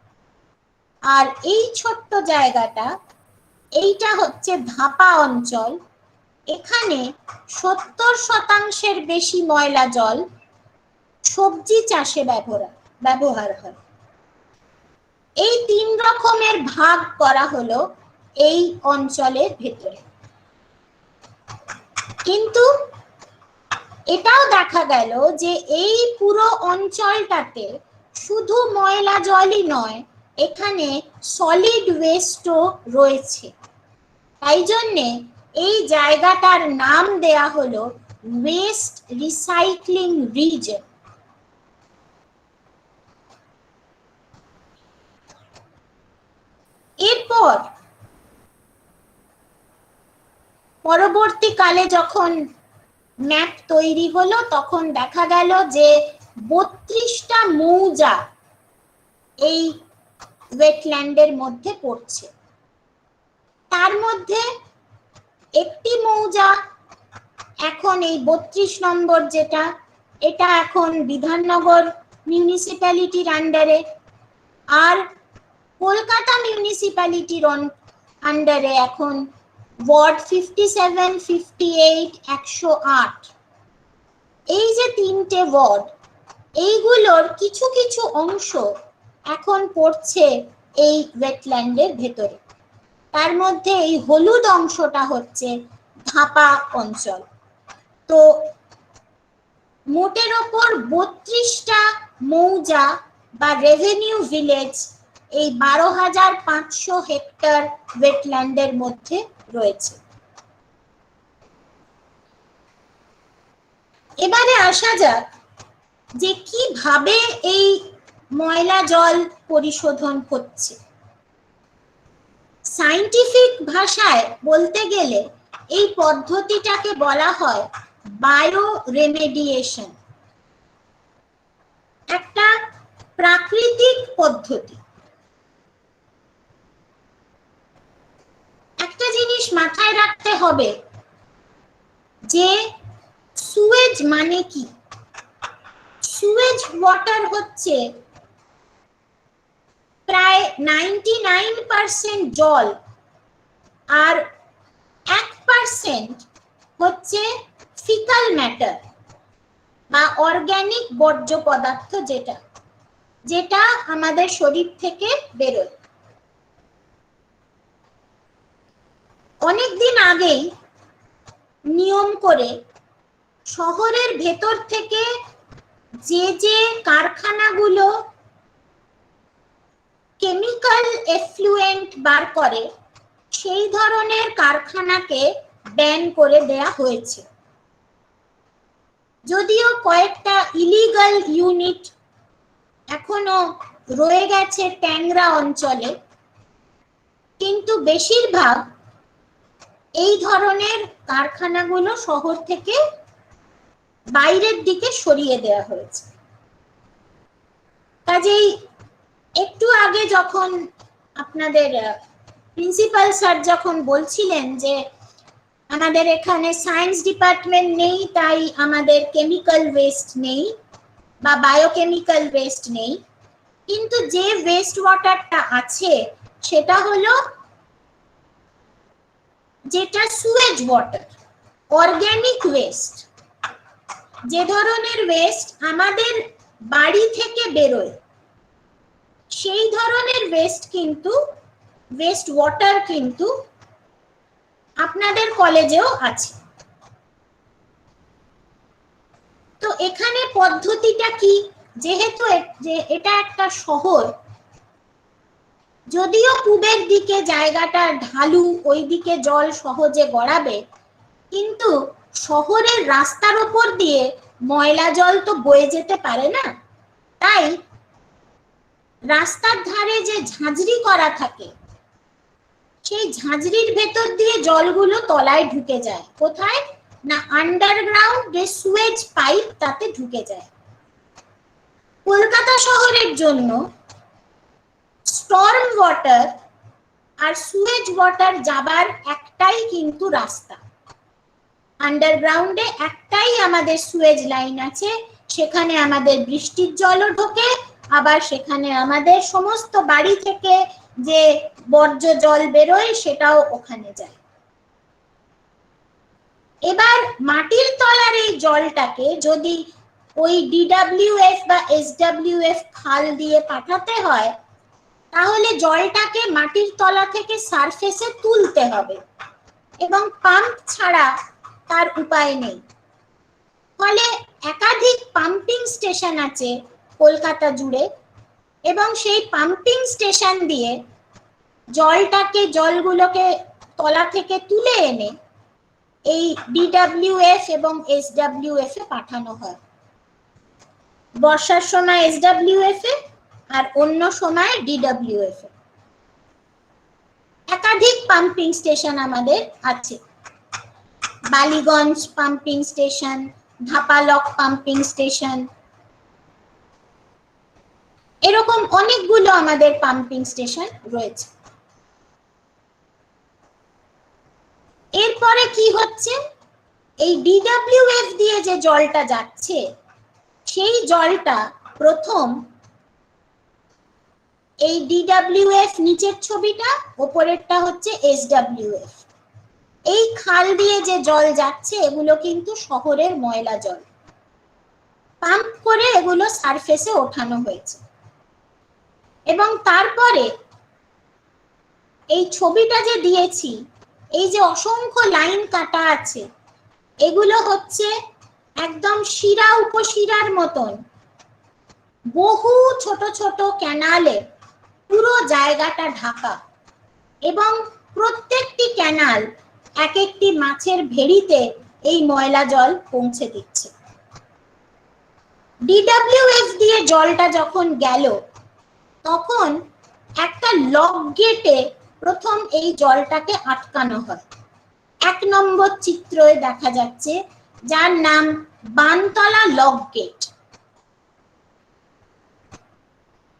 আর এই ছোট্ট জায়গাটা, এইটা হচ্ছে ধাপা অঞ্চল। এখানে 70% বেশি ময়লা জল সবজি চাষে ব্যবহার হয়। এই তিন রকমের ভাগ করা হলো এই অঞ্চলের ভেতরে। কিন্তু এটাও দেখা গেল যে এই পুরো অঞ্চলটাতে শুধু ময়লা জলই নয়, এখানে সলিড ওয়েস্টও রয়েছে। তাই জন্যে এই জায়গাটার নাম দেয়া হলো ওয়েস্ট রিসাইক্লিং রিজন। এরপর পরবর্তীকালে যখন ম্যাপ তৈরি হলো তখন দেখা গেল যে 32টা মৌজা এই ওয়েটল্যান্ডের মধ্যে পড়ছে। তার মধ্যে একটি মৌজা এখন এই 32 নম্বর যেটা, এটা এখন বিধাননগর মিউনিসিপ্যালিটির আন্ডারে, আর কলকাতা মিউনিসিপ্যালিটির আন্ডারে এখন ওয়ার্ড 57, 58, 108, এই যে তিনটে ওয়ার্ড, এইগুলোর কিছু কিছু অংশ এখন পড়ছে এই ওয়েটল্যান্ডের ভেতরে। তার মধ্যে এই হলুদ অংশটা হচ্ছে ধাপা অঞ্চল। তো মোটের ওপর 32টা মৌজা বা রেভিনিউ ভিলেজ এই 12,500 হেক্টর ওয়েটল্যান্ডের মধ্যে রয়েছে। এবারে আসা যাক যে কিভাবে এই ময়লা জল পরিশোধন হচ্ছে। সায়েন্টিফিক ভাষায় বলতে গেলে এই পদ্ধতিটাকে বলা হয় বায়ো রেমেডিয়েশন, একটা প্রাকৃতিক পদ্ধতি। একটা জিনিস মাথায় রাখতে হবে যে সুয়েজ মানে কি। সুয়েজ ওয়াটার হচ্ছে প্রায় 99% জল, আর 1% হচ্ছে ফিকাল ম্যাটার বা অর্গানিক বর্জ্য পদার্থ, যেটা যেটা আমাদের শরীর থেকে বেরোয়। অনেকদিন আগেই নিয়ম করে শহরের ভেতর থেকে যে যে কারখানাগুলো কেমিক্যাল এফ্লুয়েন্ট বার করে, সেই ধরনের কারখানাকে ব্যান করে দেয়া হয়েছে। যদিও কয়েকটা ইলিগাল ইউনিট এখনো রয়ে গেছে ট্যাংরা অঞ্চলে, কিন্তু বেশিরভাগ এই ধরনের কারখানাগুলো শহর থেকে বাইরের দিকে সরিয়ে দেয়া হয়েছে। কাজেই একটু আগে যখন আপনাদের প্রিন্সিপাল স্যার যখন বলছিলেন যে আমাদের এখানে সায়েন্স ডিপার্টমেন্ট নেই, তাই আমাদের কেমিক্যাল ওয়েস্ট নেই বা বায়োকেমিক্যাল ওয়েস্ট নেই, কিন্তু যে ওয়েস্ট ওয়াটারটা আছে সেটা হলো যেটা সুয়েজ ওয়াটার, অর্গানিক ওয়েস্ট। যে ধরনের ওয়েস্ট আমাদের বাড়ি থেকে বেরোয়, সেই ধরনের ওয়েস্ট কিন্তু, ওয়েস্ট ওয়াটার কিন্তু আপনাদের কলেজেও আছে। তো এখানে পদ্ধতিটা কি, যেহেতু এটা একটা শহর, যদিও পূবের দিকে জায়গাটা ঢালু, ওই দিকে জল সহজে গড়াবে, কিন্তু শহরের রাস্তার উপর দিয়ে ময়লা জল তো বয়ে যেতে পারে না। তাই রাস্তার ধারে যে ঝাঁঝরি করা থাকে, সেই ঝাঁঝরির ভেতর দিয়ে জলগুলো তলায় ঢুকে যায়। কোথায় না, আন্ডারগ্রাউন্ড যে সুয়েজ পাইপ, তাতে ঢুকে যায়। কলকাতা শহরের জন্য স্টর্ম ওয়াটার আর সুয়েজ ওয়াটার যাবার একটাই কিন্তু রাস্তা। আন্ডারগ্রাউন্ডে একটাই আমাদের সুয়েজ লাইন আছে, সেখানে আমাদের বৃষ্টির জলও ঢোকে, আবার সেখানে আমাদের সমস্ত বাড়ি থেকে যে বর্জ্য জল বেরোয় সেটাও ওখানে যায়। এবার মাটির তলার এই জলটাকে যদি ওই ডিডব্লিউএফ বা এসডব্লিউএফ খাল দিয়ে পাঠাতে হয়, তাহলে জলটাকে মাটির তলা থেকে সারফেসে তুলতে হবে, এবং পাম্প ছাড়া তার উপায় নেই। ফলে একাধিক পাম্পিং স্টেশন আছে কলকাতা জুড়ে, এবং সেই পাম্পিং স্টেশন দিয়ে জলগুলোকে তলা থেকে তুলে এনে এই ডিডব্লিউএফ এবং এসডব্লিউএফ এ পাঠানো হয়। বর্ষার সময় এসডব্লিউএফ এ আর অন্য সময় ডিডব্লিউএফ এ। একাধিক পাম্পিং স্টেশন আমাদের আছে, Ballygunge pumping station, Dhapa lock pumping station, এরকম অনেকগুলো আমাদের পাম্পিং স্টেশন রয়েছে। এরপরে কি হচ্ছে, এই ডিডব্লিউএফ দিয়ে যে জলটা যাচ্ছে সেই জলটা প্রথম এই ডিডব্লিউএফ নিচের ছবিটা, ওপরেরটা হচ্ছে এসডব্লিউএফ, এই খাল দিয়ে যে জল যাচ্ছে এগুলো কিন্তু শহরের ময়লা জল, পাম্প করে এগুলো সারফেসে ওঠানো হয়েছে। এবং তারপরে এই ছবিটা যে দিয়েছি, এই যে অসংখ্য লাইন কাটা আছে, এগুলো হচ্ছে একদম শিরা উপশিরার মতন বহু ছোট ছোট ক্যানালে পুরো জায়গাটা ঢাকা, এবং প্রত্যেকটি ক্যানাল এক একটি মাছের ভেড়িতে এই ময়লা জল পৌঁছে দিচ্ছে। ডিডব্লিউএফ দিয়ে জলটা যখন গেল তখন একটা লক গেটে প্রথম এই জলটাকে আটকানো হয়। 1 নম্বর চিত্রে দেখা যাচ্ছে, যার নাম Bantala lock gate.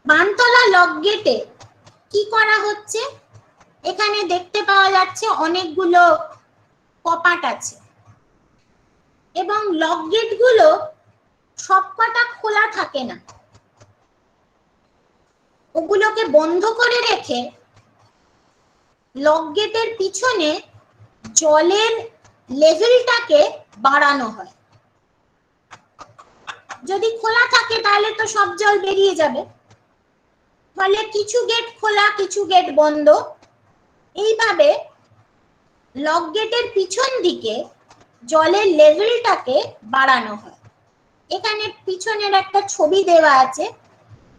Bantala lock গেটে কি করা হচ্ছে, এখানে দেখতে পাওয়া যাচ্ছে অনেকগুলো কপাট আছে, এবং লক গেট গুলো সবকটা খোলা থাকে না, ওগুলোকে বন্ধ করে রেখে লক গেটের পিছনে জলের লেভেলটাকে বাড়ানো হয়। যদি খোলা থাকে তাহলে তো সব জল বেরিয়ে যাবে, ফলে কিছু গেট খোলা কিছু গেট বন্ধ, এইভাবে লক গেটের পিছন দিকে জলের লেভেলটাকে বাড়ানো হয়। এখানে পিছনের একটা ছবি দেওয়া আছে,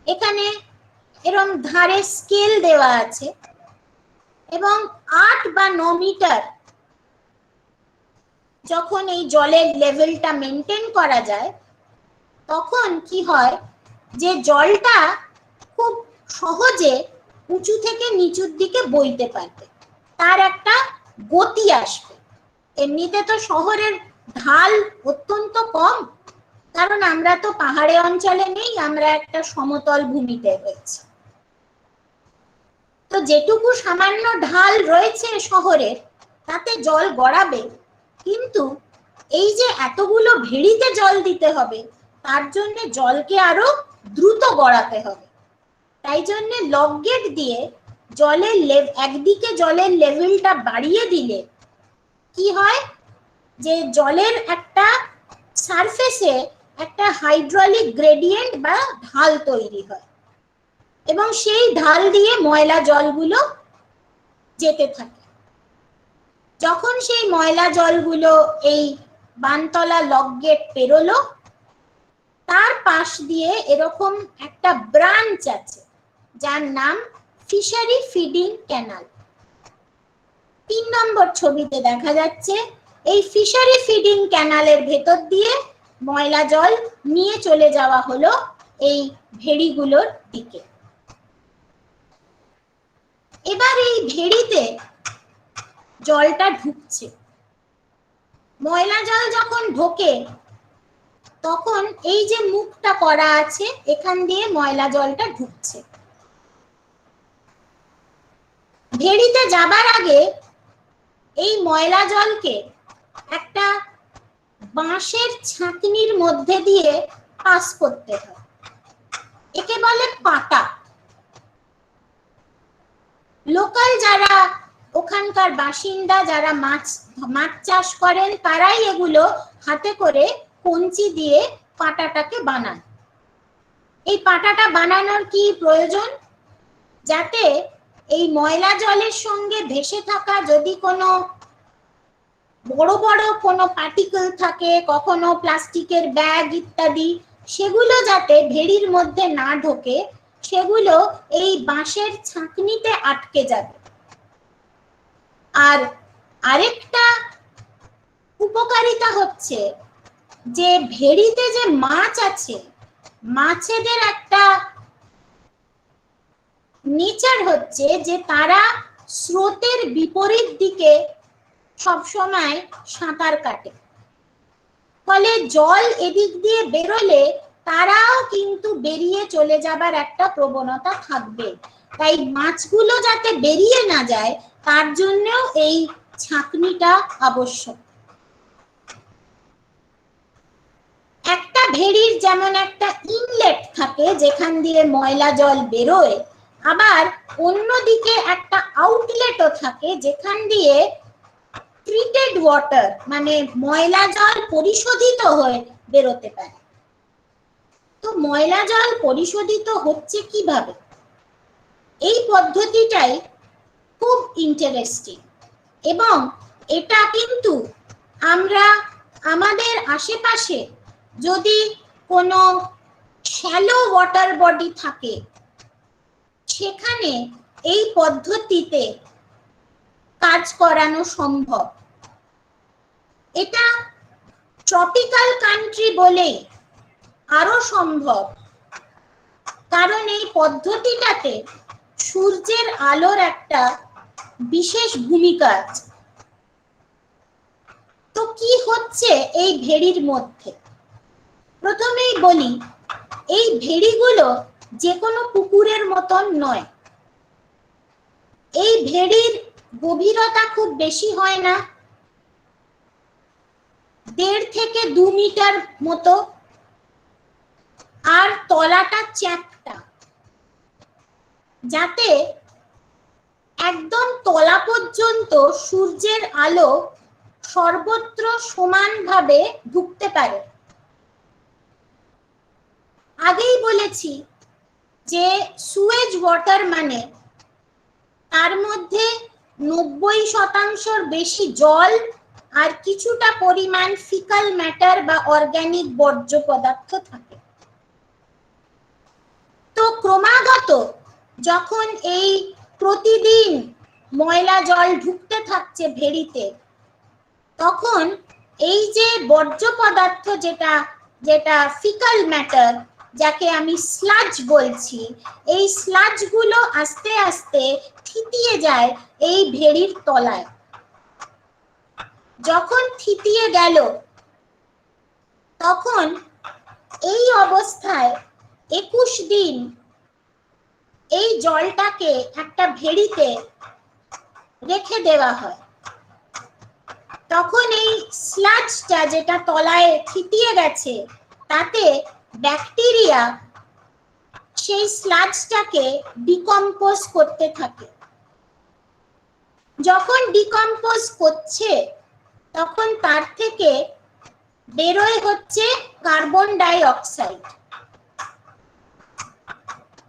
এখানে এরকম ধারে স্কেল দেওয়া আছে, এবং 8 বা 9 মিটার যখন এই জলের লেভেলটা মেনটেন করা যায় তখন কি হয়, যে জলটা খুব সহজে উঁচু থেকে নিচুর দিকে বইতে পারবে, তার একটা গতি আসবে। এমনিতে তো শহরের ঢাল অত্যন্ত কম, কারণ আমরা তো পাহাড়ে অঞ্চলে নেই, আমরা একটা সমতল ভূমিতে রয়েছি। তো যেটুকু সামান্য ঢাল রয়েছে শহরের তাতে জল গড়াবে, কিন্তু এই যে এতগুলো ভেড়িতে জল দিতে হবে তার জন্য জলকে আরো দ্রুত গড়াতে হবে। তাই জন্য লক গেট দিয়ে জলের একদিকে জলের লেভেলটা বাড়িয়ে দিলে কি হয়, যে জলের একটা সারফেসে একটা হাইড্রোলিক গ্রেডিয়েন্ট বা ঢাল তৈরি হয়, এবং সেই ঢাল দিয়ে ময়লা জলগুলো যেতে থাকে। যখন সেই ময়লা জলগুলো এই বানতলা লক গেট পেরোলো, তার পাশ দিয়ে এরকম একটা ব্রাঞ্চ আছে যার নাম ফিশারি ফিডিং ক্যানাল। 3 নম্বর ছবিতে দেখা যাচ্ছে এই ফিশারি ফিডিং ক্যানালের ভেতর দিয়ে ময়লা জল নিয়ে চলে যাওয়া হলো এই ভেড়িগুলোর দিকে। এবার এই ভেড়িতে জলটা ঢুকছে, ময়লা জল যখন ঢোকে তখন এই যে মুখটা করা আছে এখান দিয়ে ময়লা জলটা ঢুকছে। ভেড়িতে যাবার আগে এই ময়লা জলকে একটা বাঁশের ছাঁকনির মধ্যে দিয়ে পাস করতে হয়, একে বলে পাটা। লোকাল যারা ওখানকার বাসিন্দা, যারা মাছ চাষ করেন, তারাই এগুলো হাতে করে কঞ্চি দিয়ে পাটাটাকে বানান। এই পাটাটা বানানোর কি প্রয়োজন, যাতে এই ময়লা জলের সঙ্গে ভেসে থাকা যদি কোনো বড় বড় কোনো পার্টিকেল থাকে, কখনো প্লাস্টিকের ব্যাগ ইত্যাদি, সেগুলো যাতে ভেড়ির মধ্যে না ঢোকে, সেগুলো এই বাঁশের ছাঁকনিতে আটকে যাবে। আর আরেকটা উপকারিতা হচ্ছে যে ভেড়িতে যে মাছ আছে, মাছেদের একটা নেচার হচ্ছে যে তারা স্রোতের বিপরীত দিকে সব সময় সাঁতার কাটে, ফলে জল এদিক দিয়ে বেরোলে তারাও কিন্তু বেরিয়ে চলে যাবার একটা প্রবণতা থাকবে। তাই মাছগুলো যাতে বেরিয়ে না যায় তার জন্যও এই ছাঁকনিটা আবশ্যক। একটা ভেড়ির যেমন একটা ইনলেট থাকে যেখান দিয়ে ময়লা জল বেরোয়, আবার অন্যদিকে একটা আউটলেটও থাকে যেখান দিয়ে ট্রিটেড ওয়াটার মানে ময়লা জল পরিশোধিত হয়ে বেরোতে পারে। তো ময়লা জল পরিশোধিত হচ্ছে কিভাবে? এই পদ্ধতিটাই খুব ইন্টারেস্টিং এবং এটা কিন্তু আমরা আমাদের আশেপাশে যদি কোনো শ্যালো ওয়াটার বডি থাকে সেখানে এই পদ্ধতিতে কাজ করানো সম্ভব। এটা ট্রপিক্যাল কান্ট্রি বলেই আরো সম্ভব, কারণ এই পদ্ধতিটাতে সূর্যের আলোর একটা বিশেষ ভূমিকা আছে। তো কি হচ্ছে এই ভেড়ির মধ্যে? প্রথমেই বলি, এই ভেড়িগুলো যে কোনো পুকুরের মতন নয়। এই ভেড়ির গভীরতা খুব বেশি হয় না, 1.5 থেকে 2 মিটার মতো, আর তলাটা চ্যাপ্টা, যাতে একদম তলা পর্যন্ত সূর্যের আলো সর্বত্র সমানভাবে ঢুকতে পারে। আগেই বলেছি যে সুয়েজ ওয়াটার মানে তার মধ্যে 90% বেশি জল আর কিছুটা পরিমাণ ফিকাল ম্যাটার বা অর্গানিক বর্জ্য পদার্থ থাকে। তো ক্রমাগত যখন এই প্রতিদিন ময়লা জল ঢুকতে থাকছে ভেড়িতে, তখন এই যে বর্জ্য পদার্থ যেটা যেটা ফিকাল ম্যাটার, যাকে আমি স্লাজ বলছি, এই স্লাজগুলো আস্তে আস্তে থিতিয়ে যায় এই ভেড়ির তলায়। যখন থিতিয়ে গেল তখন এই অবস্থায় 21 দিন এই জলটাকে একটা ভেড়িতে রেখে দেওয়া হয়। তখন এই স্লাজটা যেটা তলায় থিতিয়ে গেছে তাতে ব্যাকটেরিয়া সেই স্লাজটাকে ডিকম্পোজ করতে থাকে। যখন ডিকম্পোজ করছে তখন তার থেকে বেরোয় হচ্ছে কার্বন ডাই অক্সাইড,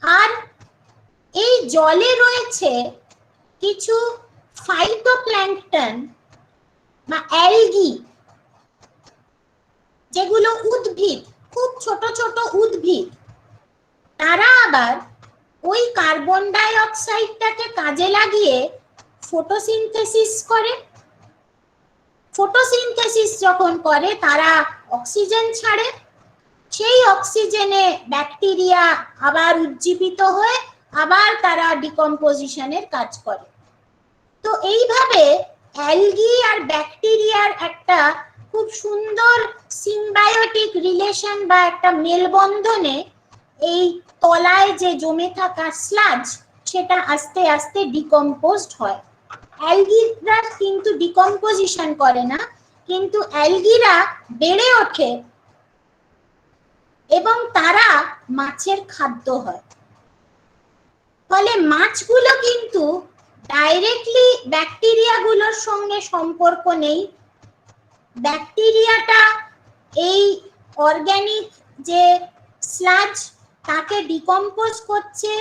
আর এই জলে রয়েছে কিছু ফাইটোপ্ল্যাঙ্কটন বা অ্যালগি, যেগুলো উদ্ভিদ, খুব ছোট ছোট উদ্ভিদ। তারা আবার ওই কার্বন ডাই অক্সাইডটাকে কাজে লাগিয়ে ফটোসিনথেসিস করে। ফটোসিনথেসিস যখন করে তারা অক্সিজেন ছাড়ে, সেই অক্সিজেনে ব্যাকটেরিয়া আবার উজ্জীবিত হয়ে আবার তারা ডিকম্পোজিশনের কাজ করে। তো এইভাবে অ্যালগি আর ব্যাকটেরিয়ার একটা খুব সুন্দর সিম্বায়োটিক রিলেশন বা একটা মেলবন্ধনে এই তলায় যে জমে থাকা স্লাজ সেটা আস্তে আস্তে ডিকম্পোজড হয়। অ্যালগিরা কিন্তু ডিকম্পোজিশন করে না, কিন্তু অ্যালগিরা বেড়ে ওঠে এবং তারা মাছের খাদ্য হয়। ফলে মাছগুলো কিন্তু ডাইরেক্টলি ব্যাকটেরিয়াগুলোর সঙ্গে সম্পর্ক নেই। ব্যাকটেরিয়াটা এই অর্গানিক যে স্লাজ তাকে ডিকম্পোজ করছে,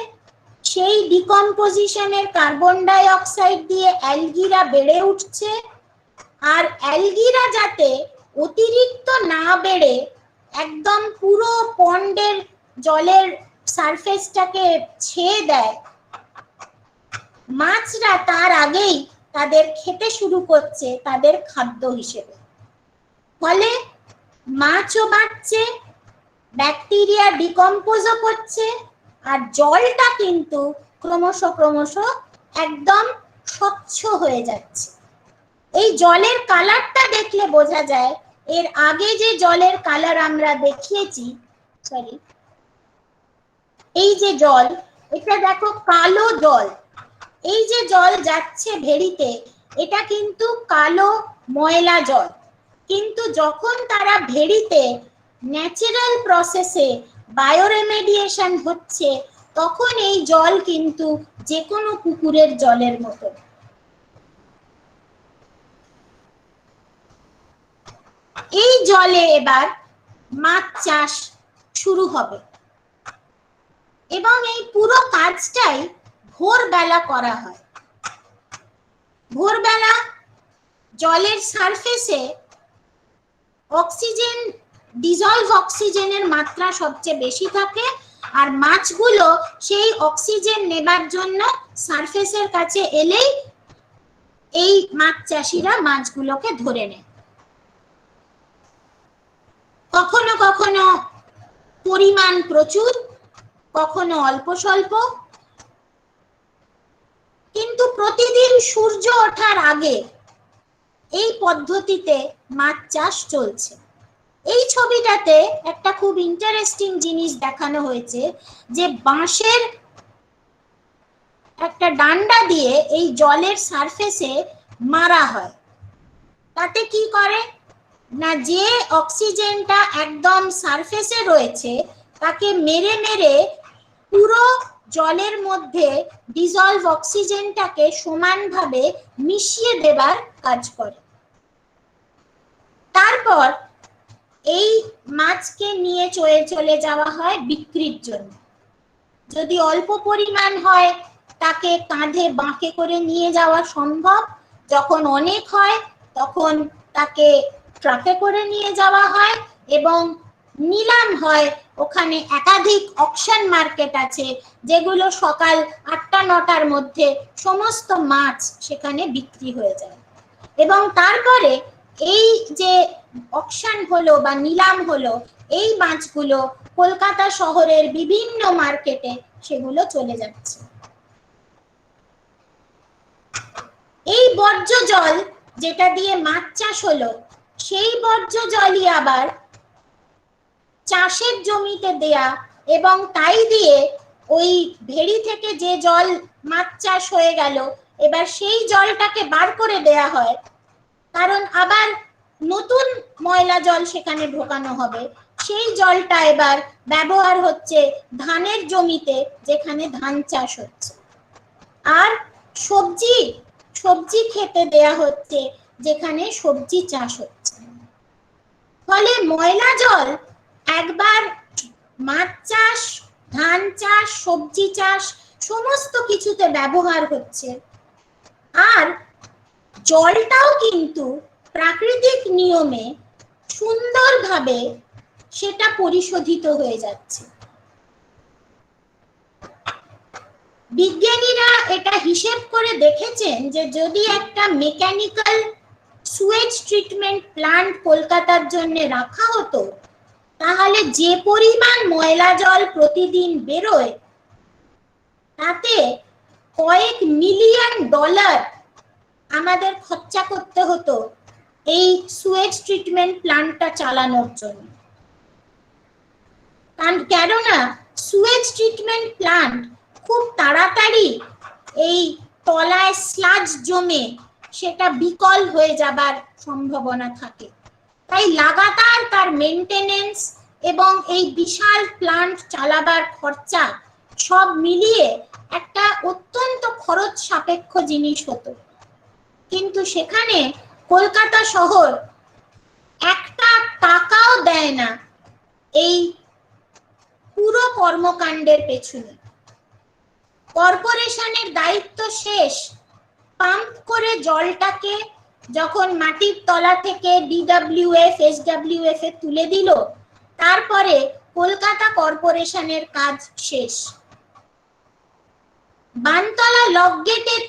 সেই ডিকম্পোজিশনের কার্বন ডাই অক্সাইড দিয়ে অ্যালগিরা বেড়ে উঠছে, আর অ্যালগিরা যাতে অতিরিক্ত না বেড়ে একদম পুরো পন্ডের জলের সারফেসটাকে ছেয়ে দেয়, মাছরা তার আগেই তাদের খেতে শুরু করছে তাদের খাদ্য হিসেবে। ফলে মাছও বাড়ছে, ব্যাকটেরিয়া ডিকম্পোজও করছে, আর জলটা কিন্তু ক্রমশ ক্রমশ একদম স্বচ্ছ হয়ে যাচ্ছে। এই জলের কালারটা দেখলে বোঝা যায়, এর আগে যে জলের কালার আমরা দেখিয়েছি, সরি, এই যে জল, এটা দেখো কালো জল। এই যে জল যাচ্ছে ভেড়িতে, এটা কিন্তু কালো ময়লা জল, কিন্তু যখন তারা ভেড়িতে ন্যাচারাল প্রসেসে বায়োরেমেডিয়েশন হচ্ছে তখন এই জল কিন্তু যে কোনো পুকুরের জলের মতো। এই জলে এবার মাছ চাষ শুরু হবে এবং এই পুরো কাজটাই ভোরবেলা করা হয়। ভোরবেলা জলের সারফেসে অক্সিজেন, ডিজলভ অক্সিজেনের মাত্রা সবচেয়ে বেশি থাকে, আর মাছগুলো সেই অক্সিজেন নেবার জন্য সারফেসের কাছে এলেই এই মাছ চাষিরা মাছগুলোকে ধরে নেয়। কখনো কখনো পরিমাণ প্রচুর, কখনো অল্প স্বল্প, কিন্তু প্রতিদিন সূর্য ওঠার আগে এই পদ্ধতিতে মাছ চাষ চলছে। এই ছবিটাতে একটা খুব ইন্টারেস্টিং জিনিস দেখানো হয়েছে, যে বাঁশের একটা ডান্ডা দিয়ে এই জলের সারফেসে মারা হয়। তাতে কি করে না, যে অক্সিজেনটা একদম সারফেসে রয়েছে তাকে মেরে মেরে পুরো জলের মধ্যে ডিজলভ অক্সিজেনটাকে সমানভাবে মিশিয়ে দেবার কাজ করে। তারপর এই মাছকে নিয়ে চলে যাওয়া হয় বিক্রির জন্য। যদি অল্প পরিমাণ হয় তাকে কাঁধে বাঁকে করে নিয়ে যাওয়া সম্ভব, যখন অনেক হয় তখন তাকে ট্রাকে করে নিয়ে যাওয়া হয় এবং নিলাম হয়। ওখানে একাধিক অকশন মার্কেট আছে যেগুলো সকাল ৮টা-৯টার মধ্যে সমস্ত মাছ সেখানে বিক্রি হয়ে যায়, এবং তারপরে এই যে অকশন হলো বা নিলাম হলো, এই মাছগুলো কলকাতা শহরের বিভিন্ন মার্কেটে সেগুলো চলে যাচ্ছে। এই বর্জ্য জল যেটা দিয়ে মাছ চাষ হলো, সেই বর্জ্য জলই আবার চাষের জমিতে দেয়া, এবং তাই দিয়ে ওই ভেড়ি থেকে যে জল মাছ চাষ হয়ে গেল, এবার সেই জলটাকে বার করে দেয়া হয়, কারণ আবার নতুন ময়লা জল সেখানে ঢোকানো হবে। সেই জলটা এবার ব্যবহার হচ্ছে ধানের জমিতে, যেখানে ধান চাষ হচ্ছে, আর সবজি খেতে দেয়া হচ্ছে যেখানে সবজি চাষ হচ্ছে। ফলে ময়লা জল একবার মাছ চাষ, ধান চাষ, সবজি চাষ সমস্ত কিছুতে ব্যবহার হচ্ছে, আর জলটাও কিন্তু প্রাকৃতিক নিয়মে সুন্দরভাবে সেটা পরিশোধিত হয়ে যাচ্ছে। বিজ্ঞানীরা এটা হিসেব করে দেখেছেন যে যদি একটা মেকানিক্যাল সুয়েজ ট্রিটমেন্ট প্ল্যান্ট কলকাতার জন্য রাখা হতো, তাহলে যে পরিমাণ ময়লা জল প্রতিদিন বেরোয় তাতে কয়েক মিলিয়ন ডলার আমাদের খরচা করতে হতো এই সুয়েজ ট্রিটমেন্ট প্ল্যান্টটা চালানোর জন্য। কেননা সুয়েজ ট্রিটমেন্ট প্ল্যান্ট খুব তাড়াতাড়ি এই তলায় স্লাজ জমে সেটা বিকল হয়ে যাবার সম্ভাবনা থাকে, তাই লাগাতার তার মেইনটেনেন্স এবং এই বিশাল প্ল্যান্ট চালাবার খরচা সব মিলিয়ে একটা অত্যন্ত খরচ সাপেক্ষ জিনিস হতো। কিন্তু সেখানে কলকাতা শহর একটা টাকাও দেয় না এই পুরো কর্মকাণ্ডের পেছনে। কর্পোরেশনের দায়িত্ব শেষ, পাম্প করে জলটাকে যখন মাটির তলা থেকে DWF, SWF এ তুলে দিল, তারপরে কলকাতা কর্পোরেশনের কাজ শেষ। বানতলা লক গেটের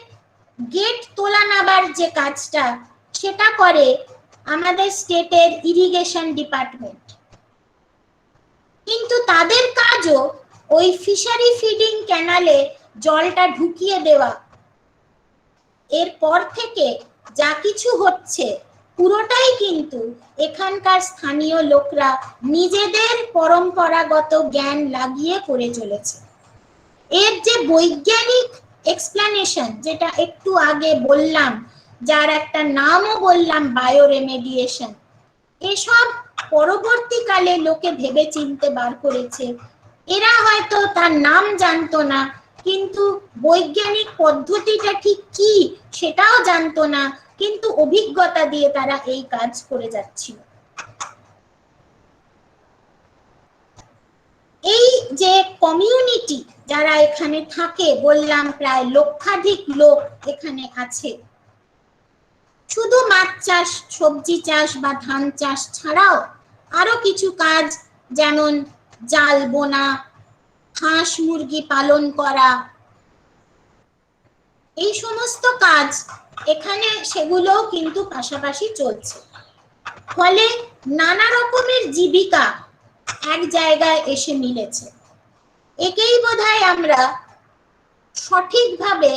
গেট তোলা নাবার যে কাজটা, সেটা করে আমাদের স্টেটের ইরিগেশন ডিপার্টমেন্ট, কিন্তু তাদের কাজও ওই ফিশারি ফিডিং ক্যানালে জলটা ঢুকিয়ে দেওয়া। এরপর থেকে যা কিছু হচ্ছে পুরোটাই কিন্তু এখানকার স্থানীয় লোকরা নিজেদের পরম্পরাগত জ্ঞান লাগিয়ে করে চলেছে। এর যে বৈজ্ঞানিক এক্সপ্লেনেশন, যেটা একটু আগে বললাম যার একটা নামও বললাম বায়োরেমেডিয়েশন, এসব পরবর্তীকালে লোকে ভেবে চিনতে বার করেছে। এরা হয়তো তার নাম জানতো না, কিন্তু বৈজ্ঞানিক পদ্ধতিটা ঠিক কি সেটাও জানতো না, কিন্তু অভিজ্ঞতা দিয়ে তারা এই কাজ করে যাচ্ছিল। এই যে কমিউনিটি যারা এখানে থাকে, বললাম প্রায় লক্ষাধিক লোক এখানে আছে, শুধু মাছ চাষ, সবজি চাষ বা ধান চাষ ছাড়াও আরো কিছু কাজ, যেমন জাল বোনা, হাঁস মুরগি পালন করা, এই সমস্ত কাজ এখানে সেগুলোও কিন্তু পাশাপাশি চলছে। ফলে নানা রকমের জীবিকা এক জায়গায় এসে মিলেছে। একেই বোধহয় আমরা সঠিকভাবে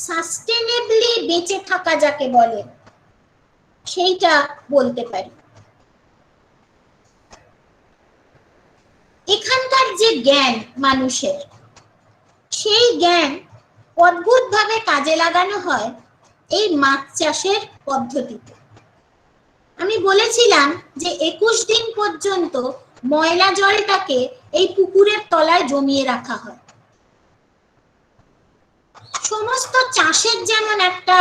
সাস্টেনেবলি বেঁচে থাকা যাকে বলে সেইটা বলতে পারি। এখানকার যে জ্ঞান মানুষের, সেই জ্ঞান অদ্ভুতভাবে কাজে লাগানো হয় এই মাছ চাষের পদ্ধতিতে। আমি বলেছিলাম যে 21 দিন পর্যন্ত ময়লা জলটাকে এই পুকুরের তলায় জমিয়ে রাখা হয়। সমস্ত চাষের যেমন একটা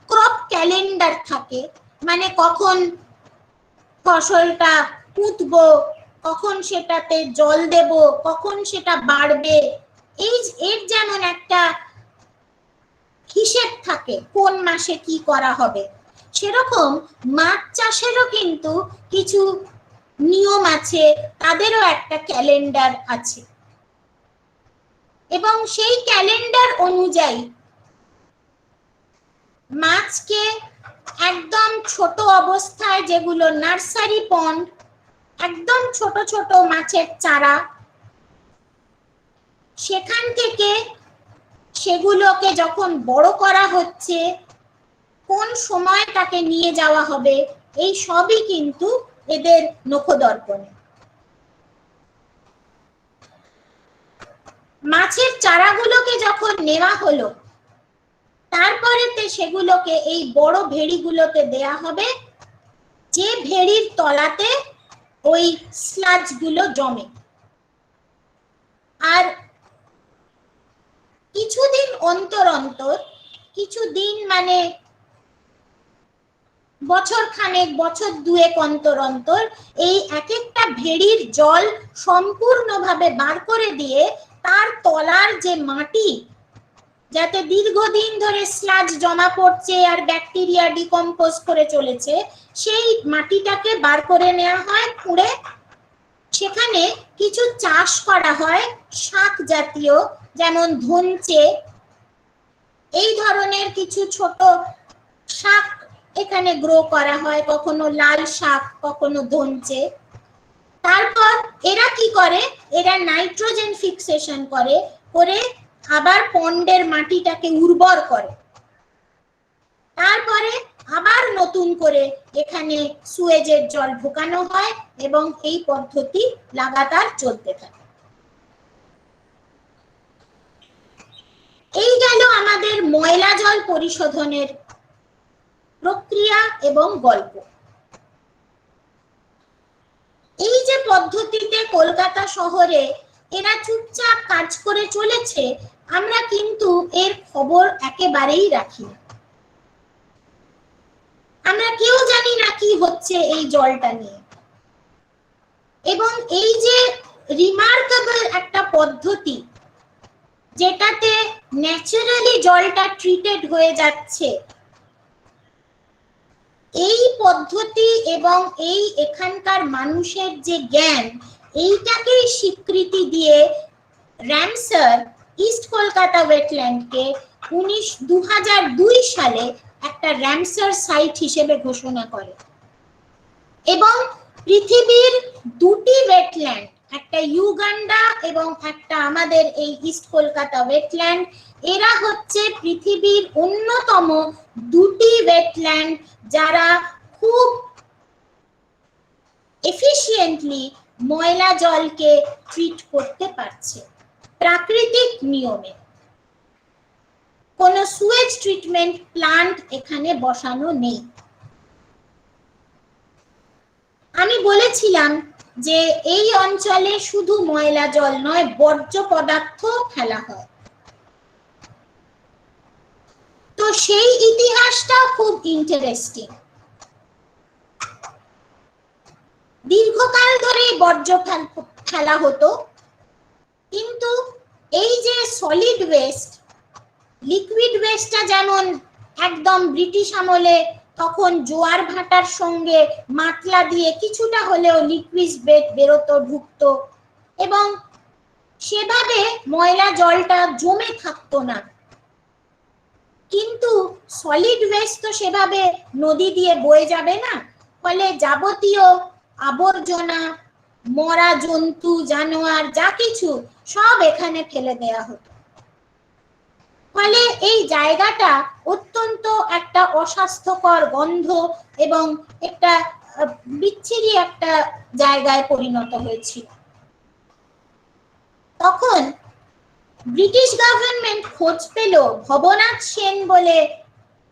ক্রপ ক্যালেন্ডার থাকে, মানে কখন ফসলটা পুঁতবো, কখন সেটাতে জল দেব, কখন সেটা বাড়বে, এর যেমন একটা হিসেব থাকে কোন মাসে কি করা হবে, সেরকম মাছ চাষেরও কিন্তু কিছু নিয়ম আছে, তাদেরও একটা ক্যালেন্ডার আছে। এবং সেই ক্যালেন্ডার অনুযায়ী মাছকে একদম ছোট অবস্থায়, যেগুলো নার্সারি পন্ড, একদম ছোট ছোট মাছের চারা, সেখান থেকে সেগুলোকে যখন বড় করা হচ্ছে, কোন সময় তাকে নিয়ে যাওয়া হবে, এই সবই কিন্তু এদের নখদর্পণে। মাছের চারাগুলোকে যখন নেওয়া হলো, তারপরেতে সেগুলোকে এই বড় ভেড়িগুলোতে দেয়া হবে, যে ভেড়ির তলাতে ওই স্লাজ গুলো জমে। আর কিছুদিন অন্তর অন্তর, কিছুদিন মানে বছর খানেক, বছর দুয়েক অন্তর অন্তর এই এক একটা ভেড়ির জল সম্পূর্ণভাবে বার করে দিয়ে তার তলার যে মাটি, যাতে দীর্ঘদিন ধরে স্লাজ জমা পড়ছে আর ব্যাকটেরিয়া ডিকম্পোজ করে চলেছে, সেই মাটিটাকে বার করে নেওয়া হয় খুঁড়ে। সেখানে কিছু চাষ করা হয় শাক জাতীয়, যেমন ধনচে, এই ধরনের কিছু ছোট শাক এখানে গ্রো করা হয়, কখনো লাল শাক, কখনো ধনচে। তারপর এরা কি করে, এরা নাইট্রোজেন ফিক্সেশন করে আবার পন্ডের মাটিটাকে উর্বর করে। তারপরে আবার নতুন করে এখানে সুয়েজের জল ঢোকানো হয় এবং এই পদ্ধতি লাগাতার চলতে থাকে। এই গেল আমাদের ময়লা জল পরিশোধনের প্রক্রিয়া এবং গল্প। এই যে পদ্ধতিতে কলকাতা শহরে এরা চুপচাপ কাজ করে চলেছে, আমরা কিন্তু এর খবর একেবারেই রাখি না। আমরা কেউ জানি না কি হচ্ছে এই জলটা নিয়ে। এবং এই যে রিমার্কেবল একটা পদ্ধতি, যেটাতে ন্যাচারালি জলটা ট্রিটেড হয়ে যাচ্ছে, এই পদ্ধতি এবং এই এখানকার মানুষের যে জ্ঞান, এইটাকেই স্বীকৃতি দিয়ে রামসার ইস্ট কলকাতা ওয়েটল্যান্ডকে 2002 সালে একটা রামসার সাইট হিসেবে ঘোষণা করে। এবং পৃথিবীর দুটি ওয়েটল্যান্ড, একটা ইউগান্ডা এবং একটা আমাদের এই ইস্ট কলকাতা ওয়েটল্যান্ড, এরা হচ্ছে পৃথিবীর অন্যতম দুটি ওয়েটল্যান্ড যারা খুব এফিশিয়েন্টলি ময়লা জলকে ট্রিট করতে পারছে প্রাকৃতিক নিয়মে। কোনো সুয়েজ ট্রিটমেন্ট প্লান্ট এখানে বসানো নেই। আমি বলেছিলাম যে এই অঞ্চলে শুধু ময়লা জল নয়, বর্জ্য পদার্থ ফেলা হয়। তো সেই ইতিহাসটা খুব ইন্টারেস্টিং। দীর্ঘকাল ধরে বর্জ্য ফেলা হতো, কিন্তু এই যে সলিড ওয়েস্ট, লিকুইড ওয়েস্টটা যেমন একদম ব্রিটিশ আমলে তখন জোয়ার ভাটার সঙ্গে মাতলা দিয়ে কিছুটা হলেও লিকুইড বেরোতো, ঢুকতো, এবং সেভাবে ময়লা জলটা জমে থাকতো না। কিন্তু সলিড ওয়েস্ট তো সেভাবে নদী দিয়ে বয়ে যাবে না, ফলে যাবতীয় আবর্জনা, মরা জন্তু জানোয়ার যা কিছু সব এখানে ফেলে দেয়া হতো। ফলে এই জায়গাটা অত্যন্ত একটা অস্বাস্থ্যকর গন্ধ এবং একটা বিচ্ছিরি একটা জায়গায় পরিণত হয়েছিল। তখন ব্রিটিশ গভর্নমেন্ট খোঁজ পেল ভবনাথ সেন বলে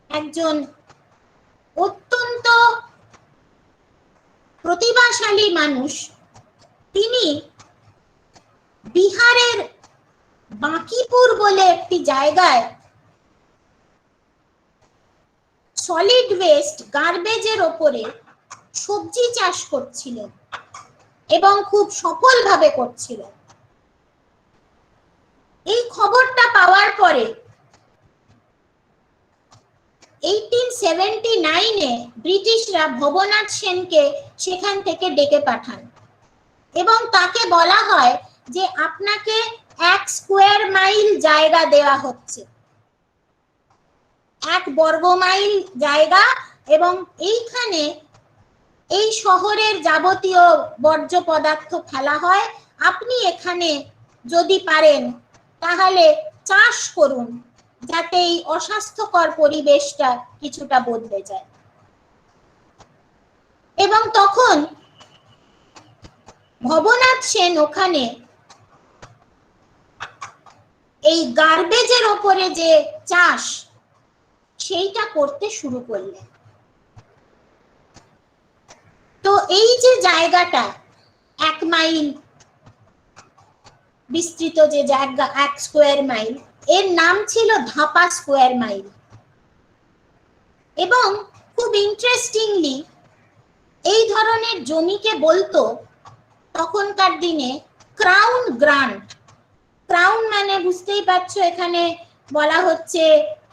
একজন অত্যন্ত প্রতিভাশালী মানুষ। তিনি বিহারের বাঁকিপুর বলে একটি জায়গায় সলিড ওয়েস্ট, গার্বেজের ওপরে সবজি চাষ করছিলেন এবং খুব সফলভাবে করছিলেন। এই খবরটা পাওয়ার পরে 1879-এ ব্রিটিশরা ভবনাথ সেনকে সেখান থেকে ডেকে পাঠান এবং তাকে বলা হয় যে আপনাকে 1 স্কয়ার মাইল জায়গা দেওয়া হচ্ছে, 1 বর্গ মাইল জায়গা, এবং এইখানে এই শহরের যাবতীয় বর্জ্য পদার্থ ফেলা হয়। আপনি এখানে যদি পারেন তাহলে চাষ করুন, যাতে এই অস্বাস্থ্যকর পরিবেশটা কিছুটা বদলে যায়। এবং তখন ভবনাথ সেন ওখানে এই গার্বেজের ওপরে যে চাষ, সেইটা করতে শুরু করলেন। তো এই যে জায়গাটা 1 মাইল বিস্তৃত, যে জায়গা 1 স্কয়ার মাইল, এর নাম ছিল ধাপা স্কয়ার মাইল। এবং খুব ইন্টারেস্টিংলি এই ধরনের জমিকে বলতো তখনকার দিনে ক্রাউন গ্রান্ট। ক্রাউন মানে বুঝতেই পারছো, এখানে বলা হচ্ছে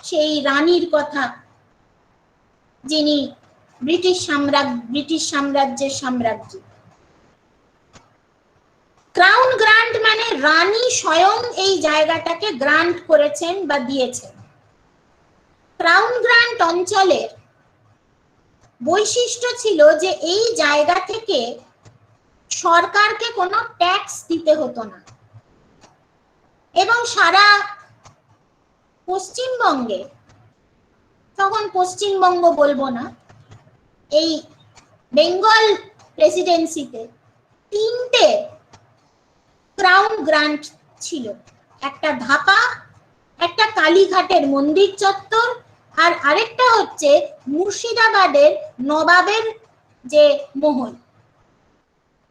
সেই রানীর কথা, যিনি ব্রিটিশ সাম্রাজ্যের সাম্রাজ্য। ক্রাউন গ্রান্ট মানে রানী স্বয়ং এই জায়গাটাকে গ্রান্ট করেছেন বা দিয়েছেন। ক্রাউন গ্রান্ট অঞ্চলের বৈশিষ্ট্য ছিল যে এই জায়গা থেকে সরকারকে কোনো ট্যাক্স দিতে হতো না, এবং সারা পশ্চিমবঙ্গে, তখন পশ্চিমবঙ্গ বলবো না, এই বেঙ্গল প্রেসিডেন্সিতে 3টে ক্রাউন গ্রান্ট ছিল। একটা ধাপা, একটা কালীঘাটের মন্দির চত্বর, আর আরেকটা হচ্ছে মুর্শিদাবাদের নবাবের যে মহল।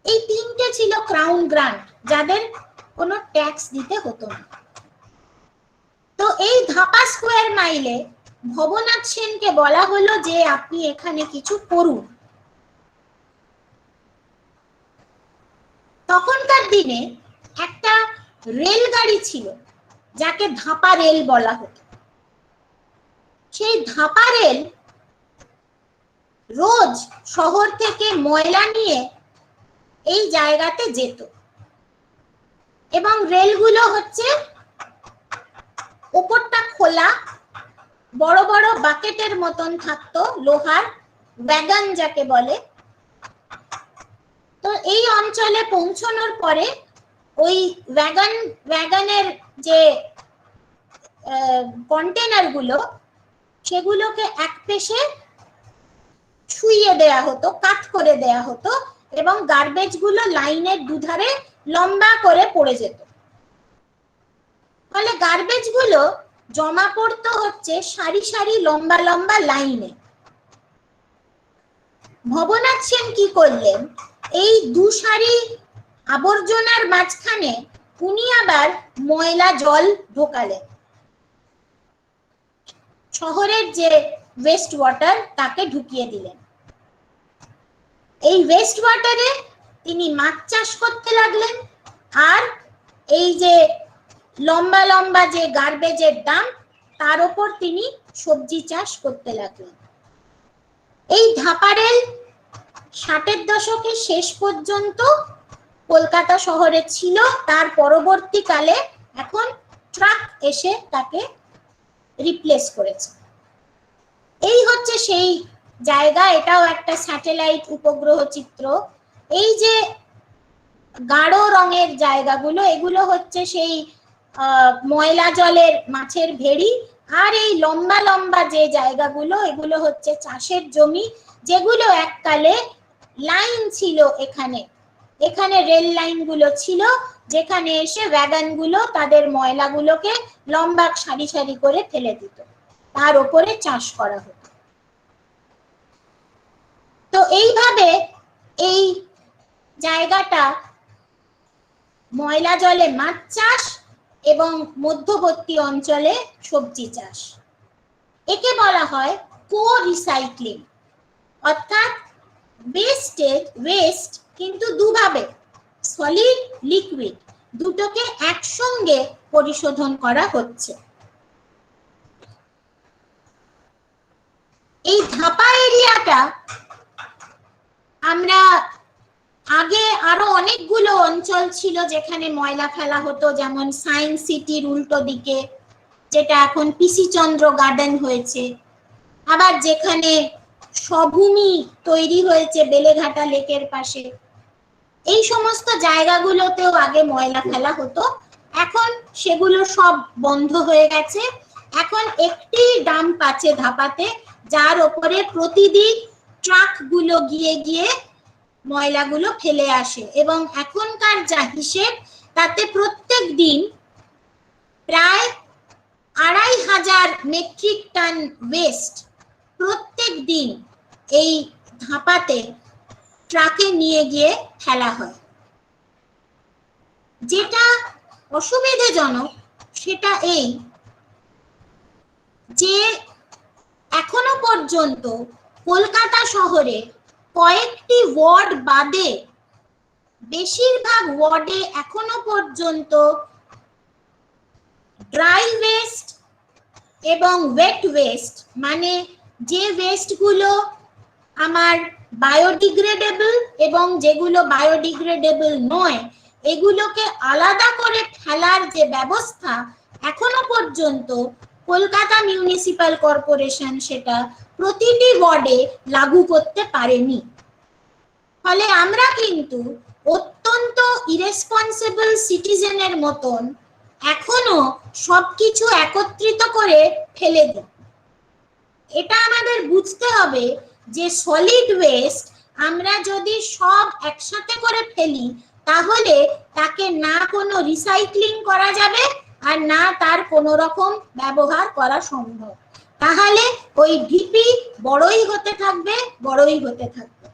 এই 3টে ছিল ক্রাউন গ্রান্ট, যাদের কোনো ট্যাক্স দিতে হতো না। তো এই ধাপা স্কয়ার মাইলে ভবনাথ সেনকে বলা হলো যে আপনি এখানে কিছু করুন। তখনকার দিনে একটা রেলগাড়ি ছিল যাকে ধাপা রেল বলা হতো। সেই ধাপা রেল রোজ শহর থেকে ময়লা নিয়ে এই জায়গাতে যেত, এবং রেলগুলো হচ্ছে উপরটা খোলা, বড় বড় বাকেটের মতন থাকতো, লোহার ওয়াগন যাকে বলে। তো এই অঞ্চলে পৌঁছানোর পরে ওই ওয়াগনের যে কন্টেনার গুলো, সেগুলোকে এক পেশে ছুঁয়ে দেয়া হতো, কাট করে দেয়া হতো, এবং গার্বেজ গুলো লাইনের দুধারে লম্বা করে পড়ে যেত। ফলে গার্বেজ গুলো জমা পড়তো হচ্ছে সারি সারি লম্বা লম্বা লাইনে। ভবনাথ সেন কি করলেন, এই দু সারি আবর্জনার মাঝখানে উনি আবার ময়লা জল ঢোকালেন, শহরের যে ওয়েস্ট ওয়াটার তাকে ঢুকিয়ে দিলেন। এই ওয়েস্ট ওয়াটারে তিনি মাছ চাষ করতে লাগলেন, আর এই যে লম্বা লম্বা যে গার্বেজের ডাম্প তার উপর তিনি সবজি চাষ করতে লাগলেন। এই ধাপা রেল 60-এর দশকের শেষ পর্যন্ত কলকাতা শহরে ছিল, তার পরবর্তীকালে এখন ট্রাক এসে তাকে রিপ্লেস করেছে। এই হচ্ছে সেই জায়গা, এটাও একটা স্যাটেলাইট উপগ্রহ চিত্র। এই যে গাঢ় রঙের জায়গাগুলো, এগুলো হচ্ছে সেই ময়লা জলের মাছের ভেড়ি, আর এই লম্বা লম্বা যে জায়গাগুলো এগুলো হচ্ছে চাষের জমি, যেগুলো এককালে লাইন ছিল। এখানে এখানে রেল লাইন গুলো ছিল, যেখানে এসে ওয়াগন গুলো তাদের ময়লাগুলোকে লম্বা সারি সারি করে ফেলে দিত, তার উপরে চাষ করা হতো। তো এইভাবে এই জায়গাটা ময়লা জলে মাছ চাষ এবং মধ্যবর্তী অঞ্চলে সবজি চাষ, একে বলা হয় কো রিসাইক্লিং, অর্থাৎ ওয়েস্ট কিন্তু দুভাবে, সলিড লিকুইড দুটোকে একসঙ্গে পরিশোধন করা হচ্ছে। এই ধাপা এরিয়াটা আমরা আগে আরো অনেকগুলো অঞ্চল ছিল যেখানে ময়লা ফেলা হতো, যেমন সায়েন্স সিটির উল্টো দিকে, যেটা এখন পিসি চন্দ্র গার্ডেন হয়েছে, আবার যেখানে সভূমি তৈরি হয়েছে বেলেঘাটা লেকের পাশে, এই সমস্ত জায়গাগুলোতেও আগে ময়লা ফেলা হতো। এখন সেগুলো সব বন্ধ হয়ে গেছে। এখন একটি ডাম্প আছে ধাপাতে, যার ওপরে প্রতিদিন ট্রাকগুলো গিয়ে গিয়ে ময়লাগুলো ফেলে আসে, এবং এখনকার যা হিসেব তাতে প্রত্যেক দিন প্রায় 2500 মেট্রিক টন ওয়েস্ট প্রত্যেক দিন এই ধাপাতে ট্রাকে নিয়ে গিয়ে ফেলা হয়। যেটা অসুবিধাজনক সেটা এই যে এখনো পর্যন্ত কলকাতা শহরে কয়েকটি ওয়ার্ড বাদে বেশিরভাগ ওয়ার্ডে এখনো পর্যন্ত ড্রাই ওয়েস্ট এবং ওয়েট ওয়েস্ট, মানে যে ওয়েস্টগুলো আমার বায়োডিগ্রেডেবল এবং যেগুলো বায়োডিগ্রেডেবল নয়, এগুলোকে আলাদা করে ফেলার যে ব্যবস্থা এখনো পর্যন্ত কলকাতা মিউনিসিপ্যাল কর্পোরেশন সেটা প্রতিটি ওয়ার্ডে লাগু করতে পারেনি। ফলে আমরা কিন্তু অত্যন্ত ইরেসপন্সিবল সিটিজেনের মতন এখনো সবকিছু একত্রিত করে ফেলে দিই। এটা আমাদের বুঝতে হবে যে সলিড ওয়েস্ট আমরা যদি সব একসাথে করে ফেলি, তাহলে তাকে না কোনো রিসাইক্লিং করা যাবে আর না তার কোনো রকম ব্যবহার করা সম্ভব। তাহলে ওই ঢিপি বড়ই হতে থাকবে, বড়ই হতে থাকবে।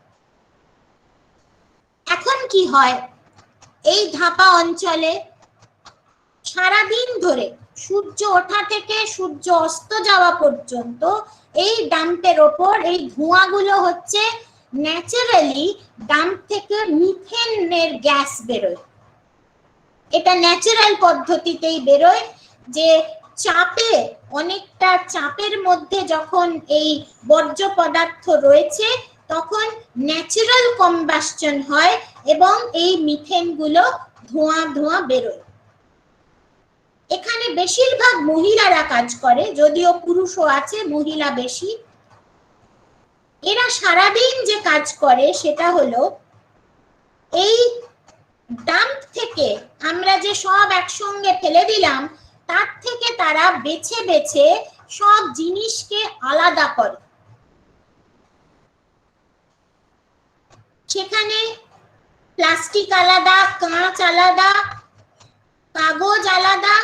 এখন কি হয়, এই ধাপা অঞ্চলে সারাদিন ধরে সূর্য ওঠা থেকে সূর্য অস্ত যাওয়া পর্যন্ত এই ডাম্পের ওপর এই ধোঁয়াগুলো হচ্ছে ন্যাচারালি ডাম্প থেকে মিথেনের গ্যাস বেরোয়। এটা ন্যাচারাল পদ্ধতিতেই বেরোয়, যে চাপে অনেকটা চাপের মধ্যে যখন এই বর্জ্য পদার্থ রয়েছে তখন ন্যাচারাল কম্বাসশন হয় এবং এই মিথেনগুলো ধোঁয়া ধোঁয়া বেরোয়। এখানে বেশিরভাগ মহিলারা কাজ করে, যদিও পুরুষও আছে, মহিলা বেশি। এরা সারাদিন যে কাজ করে সেটা হলো এই ডাম্প থেকে আমরা যে সব একসঙ্গে ফেলে দিলাম তার থেকে তারা বেছে বেছে সব জিনিসকে আলাদা করে। সেখানে প্লাস্টিক আলাদা, কাঁচ আলাদা, কাগজ আলাদা,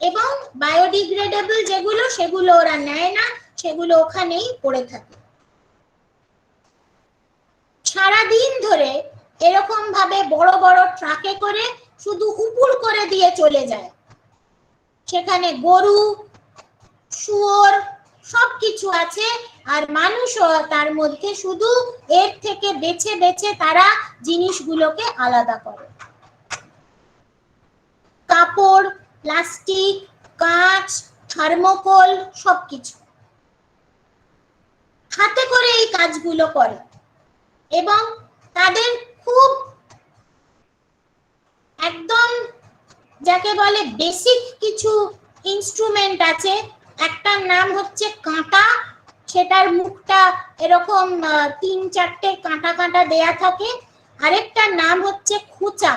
এবং বায়োডিগ্রেডেবল যেগুলো সেগুলো ওরা নেয় না, সেগুলো ওখানেই পড়ে থাকে। সারাদিন ধরে এরকম ভাবে বড় বড় ট্রাকে করে শুধু উপুড় করে দিয়ে চলে যায়। সেখানে গরু, শুয়োর সবকিছু আছে, আর মানুষও তার মধ্যে, শুধু এর থেকে বেছে বেছে তারা জিনিসগুলোকে আলাদা করে। কাপড়, প্লাস্টিক, কাঁচ, থার্মোকল সবকিছু হাতে করে এই কাজগুলো করে। এবং তাদের খুব একদম যাকে বলে বেসিক কিছু ইনস্ট্রুমেন্ট আছে। একটার নাম হচ্ছে কাঁটা, সেটার মুখটা এরকম 3-4টে কাঁটা কাঁটা দেয়া থাকে। আরেকটার নাম হচ্ছে খোঁচা,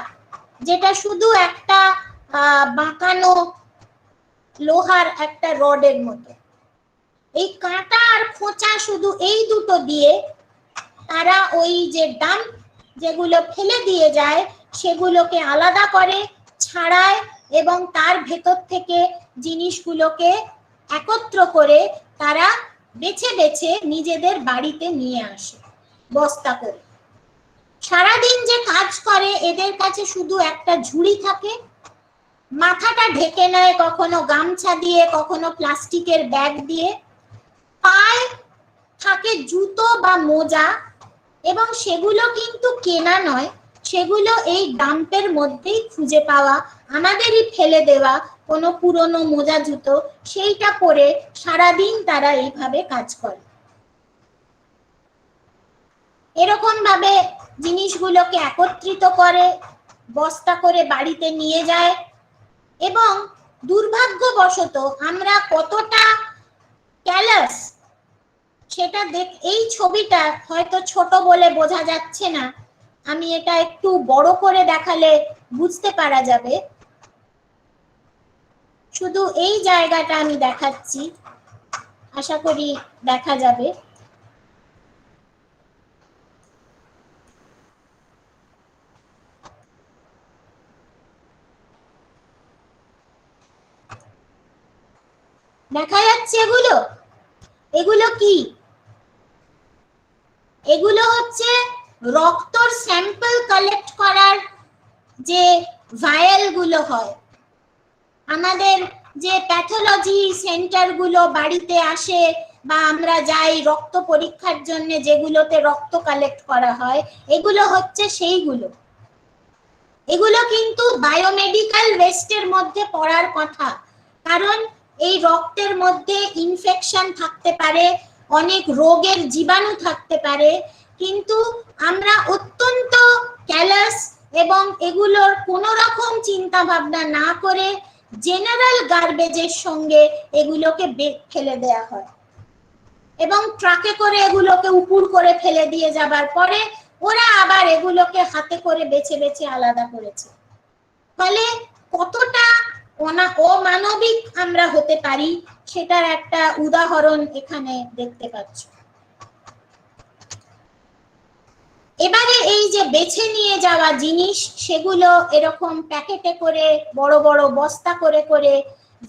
যেটা শুধু একটা বাঁকানো লোহার একটা রডের মতো। এই কাঁটা আর খোঁচা শুধু এই দুটো দিয়ে তারা ওই যে ডাম্প যেগুলো ফেলে দিয়ে যায় সেগুলোকে আলাদা করে, ছাড়ায়, এবং তার ভেতর থেকে জিনিসগুলোকে একত্র করে তারা বেছে বেছে নিজেদের বাড়িতে নিয়ে আসে বস্তা করে। সারাদিন যে কাজ করে এদের কাছে শুধু একটা ঝুড়ি থাকে, মাথাটা ঢেকে নেয় কখনো গামছা দিয়ে, কখনো প্লাস্টিকের ব্যাগ দিয়ে, পায়ে থাকে জুতো বা মোজা, এবং সেগুলো কিন্তু কেনা নয়, সেগুলো এই ডাম্পের মধ্যেই খুঁজে পাওয়া, আমাদেরই ফেলে দেওয়া কোনো পুরনো মোজা জুতো, সেইটা পরে সারাদিন তারা এইভাবে কাজ করে। এরকম ভাবে জিনিসগুলোকে একত্রিত করে বস্তা করে বাড়িতে নিয়ে যায়। এবং দুর্ভাগ্যবশত আমরা কতটা ক্যালাস সেটা এই ছবিটা হয়তো ছোট বলে বোঝা যাচ্ছে না, আমি এটা একটু বড় করে দেখালে বুঝতে পারা যাবে। শুধু এই জায়গাটা আমি দেখাচ্ছি, আশা করি দেখা যাবে। দেখা যাচ্ছে এগুলো? এগুলো কি? এগুলো হচ্ছে রক্তর স্যাম্পল কালেক্ট করার যে ভায়াল গুলো হয়। আমাদের যে প্যাথোলজি সেন্টার গুলো বাড়িতে আসে বা আমরা যাই রক্ত পরীক্ষার জন্য, যেগুলোতে রক্ত কালেক্ট করা হয়, এগুলো হচ্ছে সেইগুলো। এগুলো কিন্তু বায়োমেডিক্যাল ওয়েস্টের মধ্যে পড়ার কথা, কারণ এই রক্তের মধ্যে ইনফেকশন থাকতে পারে, অনেক রোগের জীবাণু থাকতে পারে, কিন্তু আমরা অত্যন্ত ক্যালাস এবং এগুলোর কোনো রকম চিন্তা ভাবনা না করে জেনারেল গার্বেজের সঙ্গে এগুলোকে ফেলে দেয়া হয়, এবং ট্রাকে করে এগুলোকে উপুড় করে ফেলে দিয়ে যাবার পরে ওরা আবার এগুলোকে হাতে করে বেছে বেছে আলাদা করেছে। ফলে কতটা অমানবিক আমরা হতে পারি সেটার একটা উদাহরণ এখানে দেখতে পাচ্ছ। এবারে এই যে বেছে নিয়ে যাওয়া জিনিস, সেগুলো এরকম প্যাকেটে করে বড় বড় বস্তা করে করে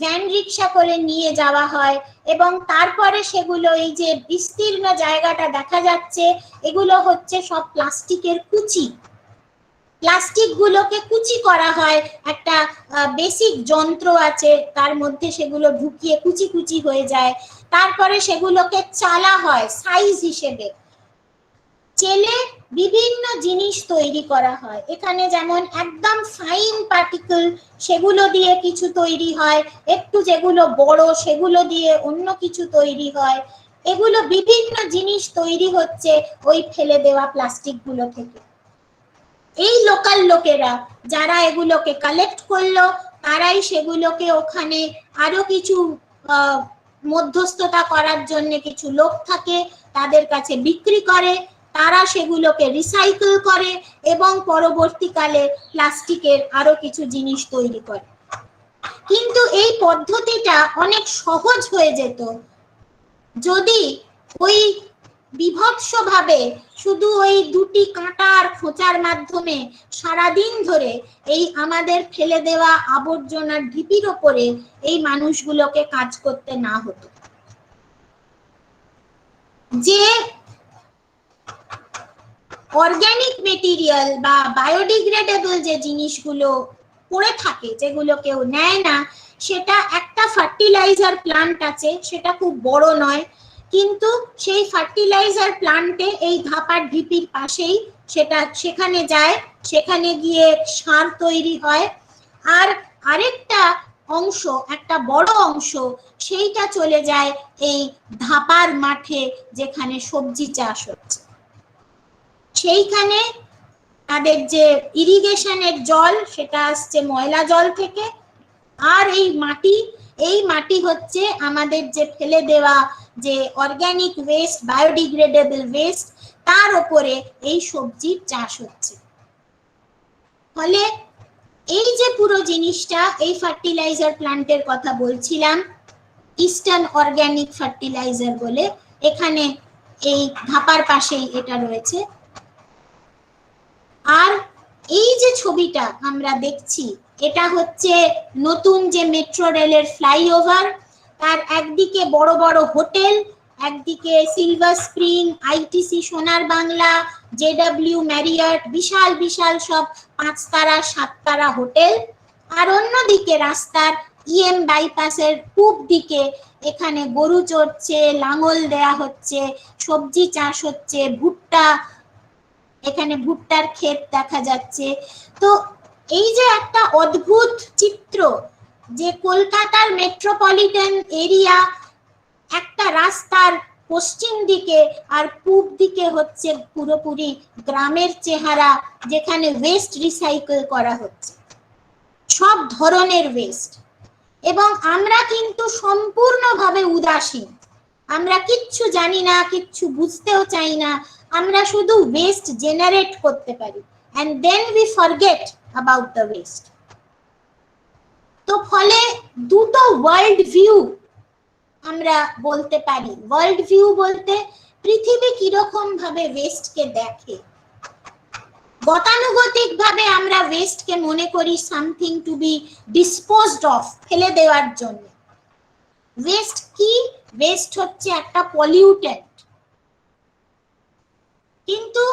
ভ্যান রিক্সা করে নিয়ে যাওয়া হয়, এবং তারপরে সেগুলো এই যে বিস্তীর্ণ জায়গাটা দেখা যাচ্ছে, এগুলো হচ্ছে সব প্লাস্টিকের কুচি। প্লাস্টিক গুলোকে কুচি করা হয়, একটা বেসিক যন্ত্র আছে তার মধ্যে সেগুলো ঢুকিয়ে কুচি কুচি হয়ে যায়। তারপরে সেগুলোকে চালা হয় সাইজ হিসেবে, চেলে বিভিন্ন জিনিস তৈরি করা হয়। এখানে যেমন একদম ফাইন পার্টিকেল সেগুলো দিয়ে কিছু তৈরি হয়, একটু যেগুলো বড় সেগুলো দিয়ে অন্য কিছু তৈরি হয়। এগুলো বিভিন্ন জিনিস তৈরি হচ্ছে ওই ফেলে দেওয়া প্লাস্টিক গুলো থেকে। এই লোকাল লোকেরা যারা এগুলোকে কালেক্ট করলো, তারাই সেগুলোকে ওখানে আরো কিছু মধ্যস্থতা করার জন্য কিছু লোক থাকে, তাদের কাছে বিক্রি করে, তারা সেগুলোকে রিসাইকেল করে এবং পরবর্তীকালে প্লাস্টিকের আরো কিছু জিনিস তৈরি করে। কিন্তু এই পদ্ধতিটা অনেক সহজ হয়ে যেত যদি ওই বিভৎসভাবে শুধু ওই দুটি কাঁটার খোঁচার মাধ্যমে সারাদিন ধরে এই আমাদের ফেলে দেওয়া আবর্জনার ঢিপির ওপরে এই মানুষগুলোকে কাজ করতে না হতো। যে অর্গানিক মেটেরিয়াল বা বায়োডিগ্রেডেবল যে জিনিসগুলো পড়ে থাকে, যেগুলো কেউ নেয় না, সেটা একটা ফার্টিলাইজার প্ল্যান্ট আছে, সেটা খুব বড় নয়, কিন্তু সেই ফার্টিলাইজার প্ল্যান্টে এই ধাপার ঢিপির পাশেই সেখানে যায়, সেখানে গিয়ে সার তৈরি হয়। আর আরেকটা অংশ, একটা বড় অংশ, সেইটা চলে যায় এই ধাপার মাঠে যেখানে সবজি চাষ হচ্ছে। সেইখানে তাদের যে ইরিগেশনের জল, সেটা আসছে ময়লা জল থেকে। আর এই মাটি হচ্ছে আমাদের যে ফেলে দেওয়া যে অর্গানিক ওয়েস্ট, বায়োডিগ্রেডেবল ওয়েস্ট, তার উপরে এই সবজির চাষ হচ্ছে। ফলে এই যে পুরো জিনিসটা, এই ফার্টিলাইজার প্ল্যান্টের কথা বলছিলাম, ইস্টার্ন অর্গানিক ফার্টিলাইজার বলে, এখানে এই ধাপার পাশেই এটা রয়েছে। আর এই যে ছবিটা আমরা দেখছি, এটা হচ্ছে নতুন যে মেট্রো রেলের ফ্লাইওভার, তার একদিকে বড় বড় হোটেল, একদিকে সিলভার স্প্রিং, আইটিসি সোনার বাংলা, জেডব্লিউ ম্যারিয়ট, বিশাল বিশাল সব 5 তারা 7 তারা হোটেল। আর অন্যদিকে রাস্তার ইএম বাইপাসের পূব দিকে এখানে গরু চড়ছে, লাঙল দেয়া হচ্ছে, সবজি চাষ হচ্ছে, এখানে ভুট্টার ক্ষেত দেখা যাচ্ছে। তো এই যে একটা অদ্ভুত চিত্র, যে কলকাতার মেট্রোপলিটন এরিয়া, একটা রাস্তার পশ্চিম দিকে আর পূব দিকে হচ্ছে পুরোপুরি গ্রামের চেহারা, যেখানে ওয়েস্ট রিসাইকেল করা হচ্ছে, সব ধরনের ওয়েস্ট। এবং আমরা কিন্তু সম্পূর্ণভাবে উদাসীন, আমরা কিচ্ছু জানি না, কিচ্ছু বুঝতেও চাই না, আমরা শুধু ওয়েস্ট জেনারেট করতে পারি, and then we forget about the waste. তো ফলে দুটো ওয়ার্ল্ড ভিউ আমরা বলতে পারি। ওয়ার্ল্ড ভিউ বলতে পৃথিবী কিরকম ভাবে ওয়েস্টকে দেখে। গতানুগতিক ভাবে আমরা ওয়েস্টকে মনে করি something to be disposed of, ফেলে দেওয়ার জন্য। ওয়েস্ট কি? ওয়েস্ট হচ্ছে একটা পলিউটেন্ট। কিন্তু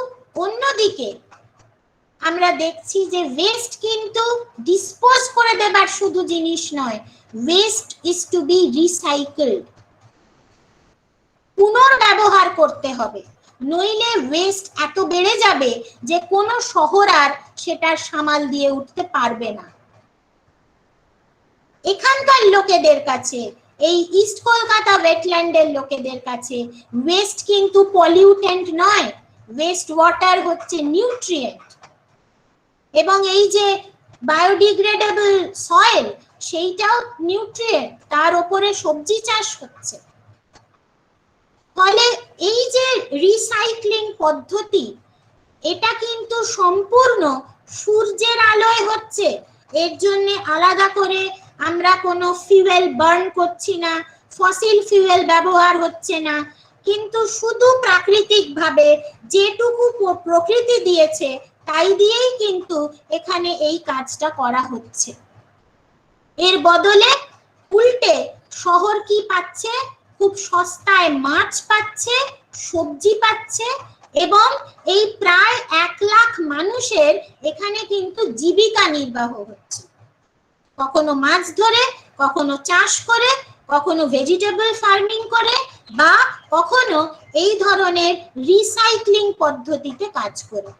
অন্যদিকে আমরা দেখছি যে ওয়েস্ট কিন্তু ডিসপোজ করে দেবার শুধু জিনিস নয়, waste is to be recycled, পুনর্ব্যবহার করতে হবে, নইলে ওয়েস্ট এত বেড়ে যাবে যে কোনো শহর আর সেটার সামাল দিয়ে উঠতে পারবে না। এখানকার লোকেদের কাছে, এই ইস্ট কলকাতা ওয়েটল্যান্ডের লোকেদের কাছে ওয়েস্ট কিন্তু পলিউটেন্ট নয়, ওয়েস্ট ওয়াটার হচ্ছে নিউট্রিয়েন্ট। এবং এই যে বায়োডিগ্রেডেবল সয়েল, সেইটাও নিউট্রিয়েন্ট, তার উপরে সবজি চাষ হচ্ছে। ফলে এই যে রিসাইক্লিং পদ্ধতি, এটা কিন্তু সম্পূর্ণ সূর্যের আলোয় হচ্ছে। এর জন্য আলাদা করে আমরা কোনো ফিউয়েল বার্ন করছি না, ফসিল ফিউয়েল ব্যবহার হচ্ছে না, কিন্তু শুধু প্রাকৃতিক ভাবে যেটুকু প্রকৃতি দিয়েছে তাই দিয়েই কিন্তু এখানে এই কাজটা করা হচ্ছে। এর বদলে উল্টে শহর কি পাচ্ছে? খুব সস্তায় মাছ পাচ্ছে, সবজি পাচ্ছে, এবং এই প্রায় 1 লাখ মানুষের এখানে কিন্তু জীবিকা নির্বাহ হচ্ছে। কখনো মাছ ধরে, কখনো চাষ করে, কখনো ভেজিটেবল ফার্মিং করে, বা কখনো এই ধরনের রিসাইক্লিং পদ্ধতিতে কাজ করে।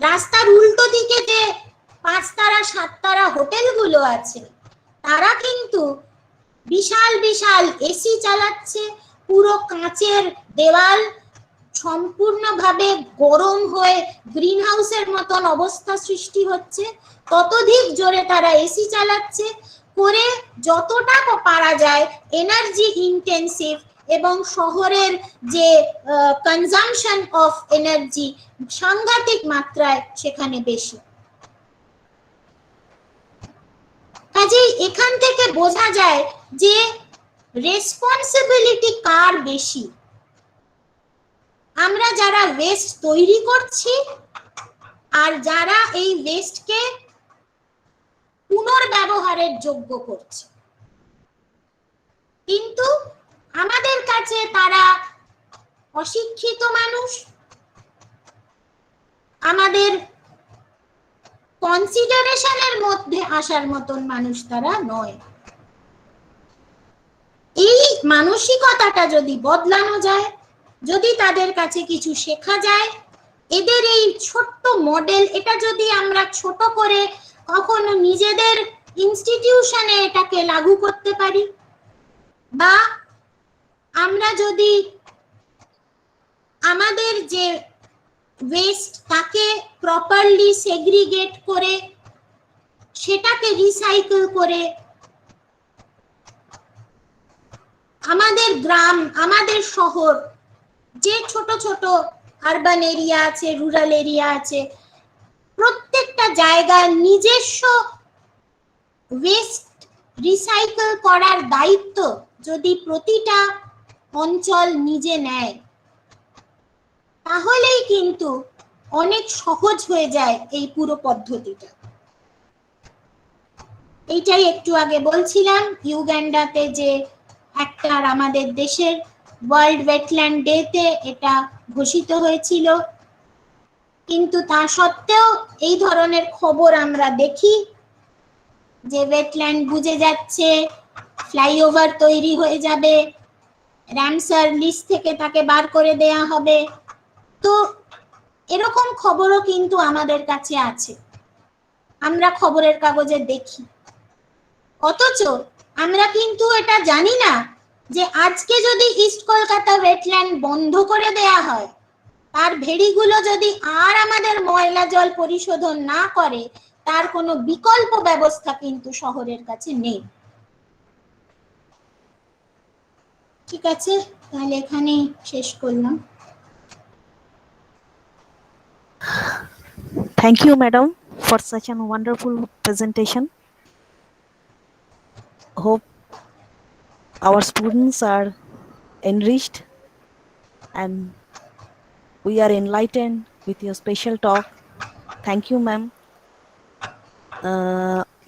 রাস্তার উল্টো দিকে যে 5 তারা 7 তারা হোটেলগুলো আছে, তারা কিন্তু বিশাল বিশাল এসি চালাচ্ছে, পুরো কাঁচের দেওয়াল, সম্পূর্ণভাবে গরম হয়ে গ্রিন হাউসের মতন অবস্থা সৃষ্টি হচ্ছে। ততোধিক জোরে তারা এসি চালাচ্ছে, করে যতটা পারা যায় এনার্জি ইন্টেন্সিভ, এবং শহরের যে কনজাম্পশন অফ এনার্জি সাংঘাতিক মাত্রায় সেখানে বেশি। কাজেই এখান থেকে বোঝা যায় যে রেসপন্সিবিলিটি কার বেশি? আমরা যারা ওয়েস্ট তৈরি করছি আর যারা এই ওয়েস্টকে পুনর্ব্যবহারের যোগ্য করছে, কিন্তু আমাদের কাছে তারা অশিক্ষিত মানুষ, আমাদের কনসিডারেশনের মধ্যে আসার মতন মানুষ তারা নয়। এই মানসিকতাটা যদি বদলানো যায়, যদি তাদের কাছে কিছু শেখা যায়, এদের এই ছোট্ট মডেল, এটা যদি আমরা ছোট করে কখনো নিজেদের ইনস্টিটিউশনে এটাকে লাগু করতে পারি, বা আমরা যদি আমাদের যে ওয়েস্ট তাকে প্রপারলি সেগ্রিগেট করে সেটাকে রিসাইকেল করে আমাদের গ্রাম, আমাদের শহর, যে ছোট ছোট আরবান এরিয়া আছে, রুরাল এরিয়া আছে, প্রত্যেকটা জায়গায় নিজস্ব ওয়েস্ট রিসাইকেল করার দায়িত্ব যদি প্রতিটা অঞ্চল নিজে নেয়, তাহলেই কিন্তু অনেক সহজ হয়ে যায় এই পুরো পদ্ধতিটা। এইটাই একটু আগে বলছিলাম, ইউগান্ডাতে যে একটার আমাদের দেশের ওয়ার্ল্ড ওয়েটল্যান্ড ডেতে এটা ঘোষিত হয়েছিল, কিন্তু তা সত্ত্বেও এই ধরনের খবর আমরা দেখি যে ওয়েটল্যান্ড বুঝে যাচ্ছে, ফ্লাইওভার তৈরি হয়ে যাবে, রামসার লিস্ট থেকে তাকে বার করে দেয়া হবে। তো এরকম খবরও কিন্তু আমাদের কাছে আছে, আমরা খবরের কাগজে দেখি। অথচ আমরা কিন্তু এটা জানি না যে আজকে যদি ইস্ট কলকাতা ওয়েটল্যান্ড বন্ধ করে দেয়া হয়, তার ভেড়িগুলো যদি আর আমাদের ময়লা জল পরিশোধন না করে, তার কোনো বিকল্প ব্যবস্থা কিন্তু শহরের কাছে নেই। ঠিক আছে, তাহলে এখানেই শেষ করলাম। Thank you, madam, for such a wonderful presentation. Hope our students are enriched and we are enlightened with your special talk. Thank you, ma'am.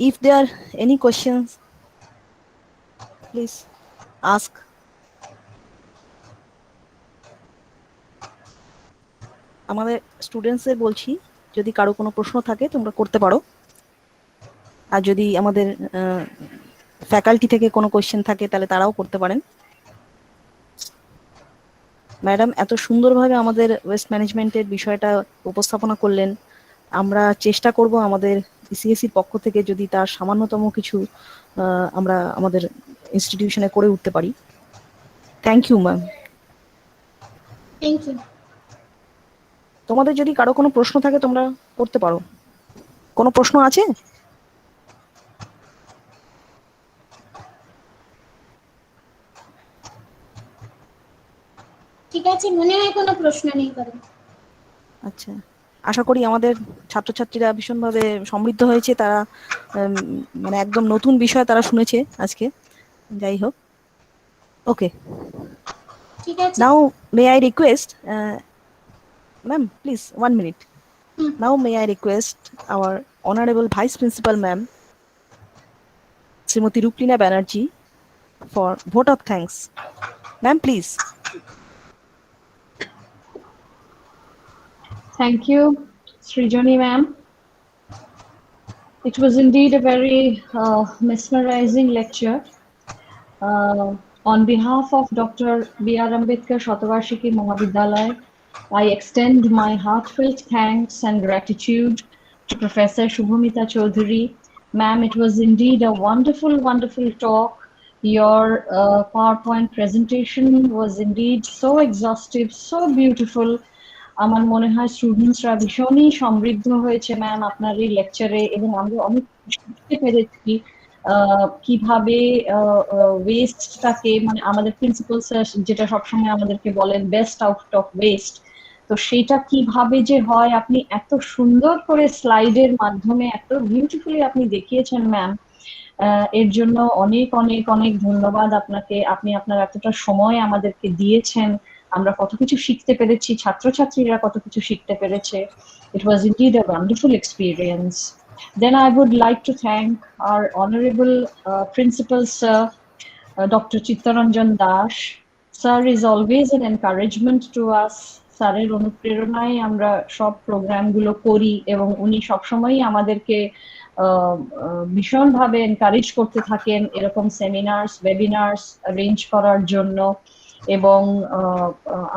If there are any questions, please ask. আমাদের স্টুডেন্টসদের বলছি, যদি কারো কোনো প্রশ্ন থাকে তোমরা করতে পারো, আর যদি আমাদের ফ্যাকাল্টি থেকে কোনো কোশ্চেন থাকে তাহলে তারাও করতে পারেন। ম্যাডাম এত সুন্দরভাবে আমাদের ওয়েস্ট ম্যানেজমেন্টের বিষয়টা উপস্থাপনা করলেন, আমরা চেষ্টা করব আমাদের ইসিএসসির পক্ষ থেকে যদি তার সামান্যতম কিছু আমরা আমাদের ইনস্টিটিউশনে করে উঠতে পারি। Thank you ma'am. Thank you. তোমাদের যদি কারো কোনো প্রশ্ন থাকে তোমরা করতে পারো। কোনো প্রশ্ন আছে? ঠিক আছে, মনে হয় কোনো প্রশ্ন নেই কারো। আচ্ছা, আশা করি আমাদের ছাত্রছাত্রীরা ভীষণভাবে সমৃদ্ধ হয়েছে, তারা মানে একদম নতুন বিষয় তারা শুনেছে আজকে। যাই হোক, ওকে, ঠিক আছে। Now may I request ma'am, please 1 minute. Now may I request our honorable vice principal ma'am, Srimati Ruklina Banerjee, for vote of thanks. Ma'am, please. Thank you, Srijani ma'am. It was indeed a very mesmerizing lecture. On behalf of Dr. B.R. Ambedkar Shatavarshiki Mahavidyalaya, I extend my heartfelt thanks and gratitude to Professor Shubhamita Chaudhary. Ma'am, it was indeed a wonderful, wonderful talk. Your PowerPoint presentation was indeed so exhaustive, so beautiful. আমার মনে হয় স্টুডেন্টসরা ভীষণই সমৃদ্ধ হয়েছে ma'am আপনার এই লেকচারে, এবং আমরা অনেক শিখতে পেরেছি কিভাবে ওয়েস্টটাকে, মানে আমাদের প্রিন্সিপাল স্যার যেটা সবসময় আমাদেরকে বলেন বেস্ট আউট অফ ওয়েস্ট, তো সেটা কিভাবে যে হয় আপনি এত সুন্দর করে স্লাইডের মাধ্যমে এত বিউটিফুলি আপনি দেখিয়েছেন ম্যাম। এর জন্য অনেক অনেক অনেক ধন্যবাদ আপনাকে। আপনি আপনার এতটা সময় আমাদেরকে দিয়েছেন, আমরা কত কিছু শিখতে পেরেছি, ছাত্রছাত্রীরা কত কিছু শিখতে পেরেছে। It was indeed a wonderful experience. Then I would like to thank our honorable principal sir, Dr. Chittaranjan Das. Sir is always an encouragement to us. স্যারের অনুপ্রেরণায় আমরা সব প্রোগ্রামগুলো করি এবং উনি সবসময়ই আমাদেরকে ভীষণভাবে এনকারেজ করতে থাকেন এরকম সেমিনার্স ওয়েবিনার্স অ্যারেঞ্জ করার জন্য, এবং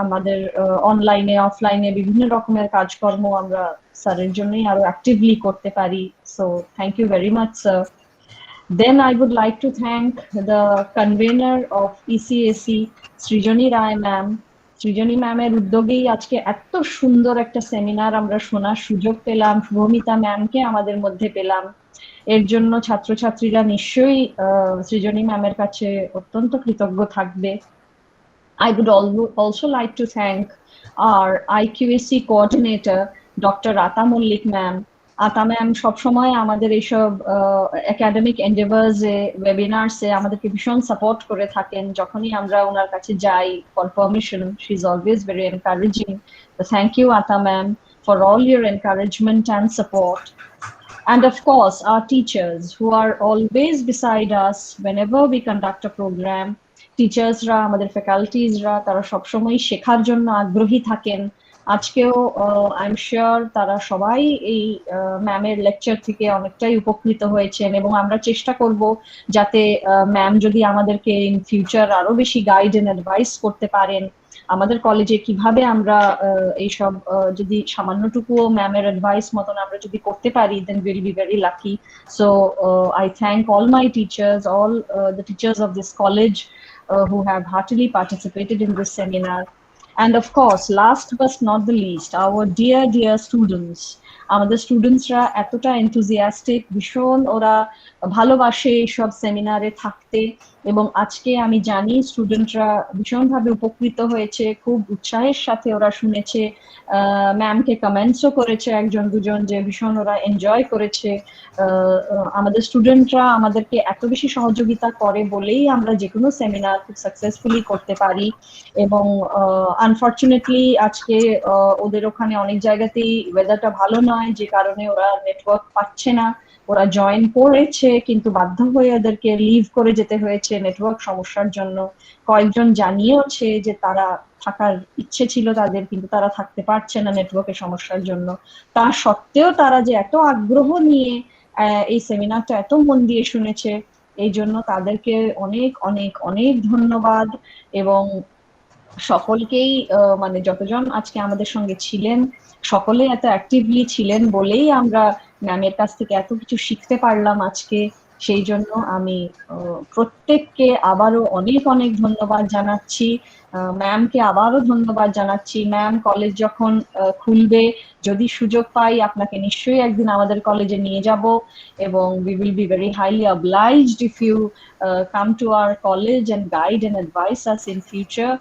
আমাদের অনলাইনে অফলাইনে বিভিন্ন রকমের কাজকর্ম আমরা স্যারের জন্যই আরো অ্যাক্টিভলি করতে পারি। So thank you very much sir. Then I would like to thank the convener of ECAC, Srijani Rai ma'am. সৃজনী ম্যামের উদ্যোগেই আজকে এত সুন্দর একটা সেমিনার আমরা শোনার সুযোগ পেলাম, শুভমিতা ম্যামকে আমাদের মধ্যে পেলাম। এর জন্য ছাত্রছাত্রীরা নিশ্চয়ই সৃজনী ম্যামের কাছে অত্যন্ত কৃতজ্ঞ থাকবে। I would also like to thank our IQAC coordinator, Dr. Ata Mullik ma'am. Atta ma'am সবসময় আমাদের এইসব একাডেমিক এন্ডেভার্স এ ওয়েবিনার্স এ আমাদেরকে ভীষণ সাপোর্ট করে থাকেন। যখনই আমরা ওনার কাছে যাই for permission, she is always very encouraging. So thank you Ata ma'am for all your encouragement and support. And of course our teachers who are always beside us whenever we conduct a program. টিচার্সরা, আমাদের ফ্যাকাল্টিজরা, তারা সবসময় শেখার জন্য আগ্রহী থাকেন। আজকেও I am sure তারা সবাই এই ম্যামের লেকচার থেকে অনেকটাই উপকৃত হয়েছেন, এবং আমরা চেষ্টা করব যাতে ম্যাম যদি আমাদেরকে ইন ফিউচার আরো বেশি গাইড এন্ড অ্যাডভাইস করতে পারেন আমাদের কলেজে কিভাবে আমরা এইসব যদি সামান্যটুকুও ম্যামের অ্যাডভাইস মতন আমরা যদি করতে পারি, then will be very lucky. So I thank all my teachers, all the teachers of this college who have heartily participated in this seminar. And of course, last but not the least, our dear students. আমাদের স্টুডেন্টসরা এতটা enthusiastic, ভীষণ ওরা ভালোবাসে এইসব সেমিনারে থাকতে, এবং আজকে আমি জানি স্টুডেন্টরা ভীষণভাবে উপকৃত হয়েছে, খুব উৎসাহের সাথে ওরা শুনেছে, ম্যামকে কমেন্টসও করেছে একজন দুজন যে ভীষণ ওরা এনজয় করেছে। আমাদের স্টুডেন্টরা আমাদেরকে এত বেশি সহযোগিতা করে বলেই আমরা যে কোনো সেমিনার খুব সাকসেসফুলি করতে পারি। এবং আনফর্চুনেটলি আজকে ওদের ওখানে অনেক জায়গাতেই ওয়েদারটা ভালো নয়, যে কারণে ওরা নেটওয়ার্ক পাচ্ছে না। ওরা জয়েন করেছে কিন্তু বাধ্য হয়ে ওদেরকে লিভ করে যেতে হয়েছে নেটওয়ার্ক সমস্যার জন্য। কয়েকজন জানিয়েওছে যে তারা থাকার ইচ্ছে ছিল তাদের, কিন্তু তারা থাকতে পারছে না নেটওয়ার্কের সমস্যার জন্য। তা সত্ত্বেও তারা যে এত আগ্রহ নিয়ে এই সেমিনারটা এত মন দিয়ে শুনেছে, এই জন্য তাদেরকে অনেক অনেক অনেক ধন্যবাদ। এবং সকলকেই মানে যতজন আজকে আমাদের সঙ্গে ছিলেন সকলে এত অ্যাক্টিভলি ছিলেন বলেই আমরা ম্যামের কাছ থেকে এত কিছু শিখতে পারলাম আজকে। সেই জন্য আমি প্রত্যেককে আবারও অনেক অনেক ধন্যবাদ জানাচ্ছি। ম্যামকে আবারও ধন্যবাদ জানাচ্ছি। ম্যাম কলেজ যখন খুলবে, যদি সুযোগ পাই আপনাকে নিশ্চয়ই একদিন আমাদের কলেজে নিয়ে যাব, এবং we will be very highly obliged if you come to our college and guide and advise us in future.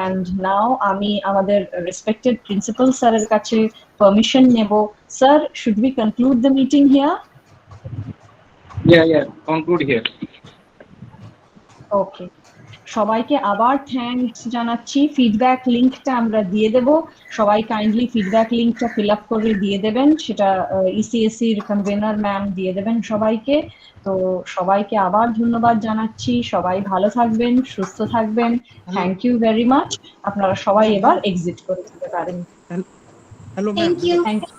And now আমি আমাদের respected principal স্যারের কাছে পারমিশন নেব। Sir, should we conclude the meeting here? Yeah, conclude here. Okay. সবাইকে আবার thanks জানাচ্ছি। Feedback লিংকটা আমরা দিয়ে দেব, সবাই কাইন্ডলি ফিডব্যাক লিংকটা ফিল আপ করে দিয়ে দেবেন, সেটা ইসিএসসি এর কনভেনার ম্যাম দিয়ে দেবেন সবাইকে। তো সবাইকে আবার ধন্যবাদ জানাচ্ছি। সবাই ভালো থাকবেন, সুস্থ থাকবেন। Thank you very much. আপনারা সবাই এবার এক্সিট করে দিতে পারেন। Hello ma'am. Thank you. Thank you.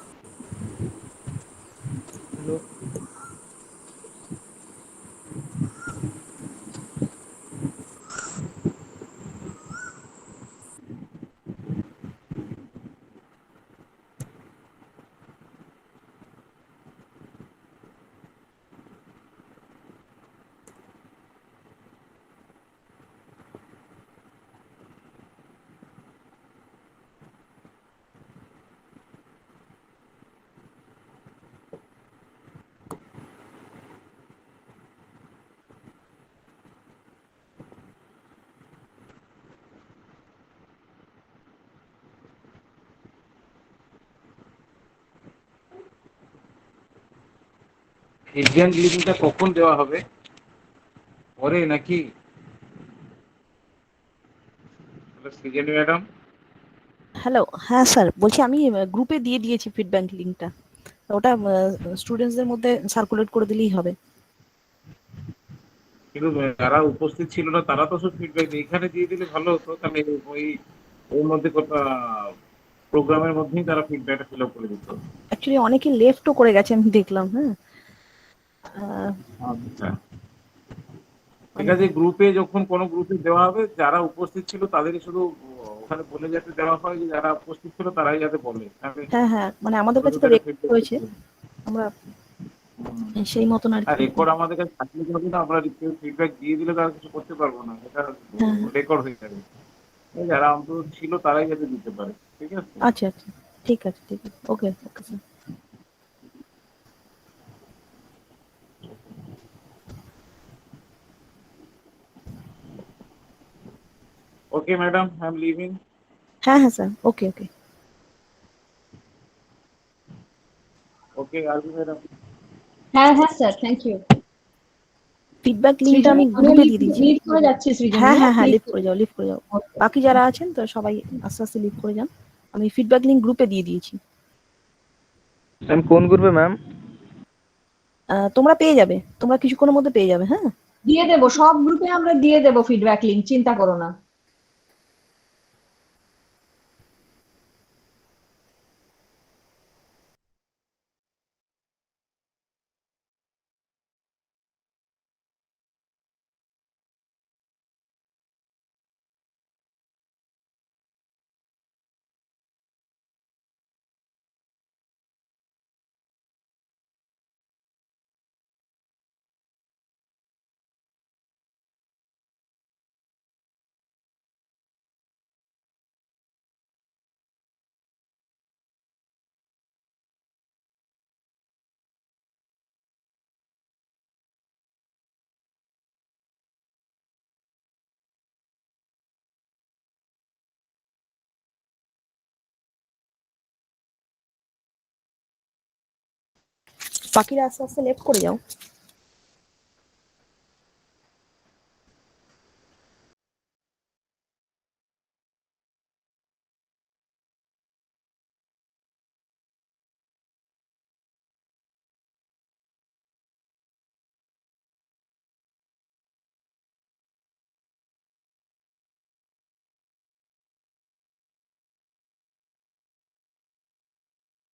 Hello. Exam লিঙ্কটা কখন দেওয়া হবে? পরে নাকি? সৃজনী ম্যাডাম, হ্যালো, হ্যাঁ স্যার, বলছি আমি গ্রুপে দিয়ে দিয়েছি ফিডব্যাক লিঙ্কটা। ওটা স্টুডেন্টসদের মধ্যে সার্কুলেট করে দিলেই হবে। কিন্তু যারা উপস্থিত ছিল না তারা তো সব ফিডব্যাক এখানে দিয়ে দিলে ভালো হতো, তাহলে ওই ওর মধ্যে প্রোগ্রামের মধ্যেই তারা ফিডব্যাকটা ফিল আপ করে দিত। অ্যাকচুয়ালি অনেকে লেফটও করে গেছে, আমি দেখলাম। হ্যাঁ, আচ্ছা, ঠিক আছে। গ্রুপে যখন কোনো গ্রুপে দেওয়া হবে, যারা উপস্থিত ছিল তাদেরই শুধু ওখানে বলে যাতে দেওয়া হয় যে যারা উপস্থিত ছিল তারাই যাতে বলে। হ্যাঁ হ্যাঁ, মানে আমাদের কাছে তো ছোটদের রেকর্ড feedback হয়েছে, দিতে। আমরা সেই মতন আর আর কি। রেকর্ড আমাদের কাছে থাকলে কি হবে না, আমরা কেউ ফিডব্যাক দিয়ে দিলে তারা কিছু করতে পারবো না, এটা হ্যাঁ, রেকর্ড হয়ে যাবে। এই যারা অন্তত ছিল তারাই যাতে দিতে পারে, ঠিক আছে? আচ্ছা আচ্ছা, ঠিক আছে ঠিক আছে, okay okay sir. Okay madam, I am leaving. হ্যাঁ হ্যাঁ স্যার, ওকে ওকে। ওকে আরবি ম্যাডাম। হ্যাঁ হ্যাঁ স্যার, থ্যাংক ইউ। ফিডব্যাক লিঙ্কটা সৃজনী, আমি আমিও গ্রুপে দিয়ে দিয়েছি। লিড করে যাচ্ছি সৃজনী। হ্যাঁ হ্যাঁ হ্যাঁ, প্লিজ। লিভ করে যাও, লিভ করে যাও। বাকি যারা আছেন তো সবাই আস্তে আস্তে লিভ করে যান। আমি ফিডব্যাক লিঙ্ক গ্রুপে দিয়ে দিয়েছি। ম্যাম কোন গ্রুপে ম্যাম? তোমরা পেয়ে যাবে, তোমরা কিছুক্ষণের মধ্যে পেয়ে যাবে। হ্যাঁ, দিয়ে দেবো, সব গ্রুপে আমরা দিয়ে দেবো ফিডব্যাক লিংক, চিন্তা করো না। বাকিরা আস্তে আস্তে লেফট করে যাও।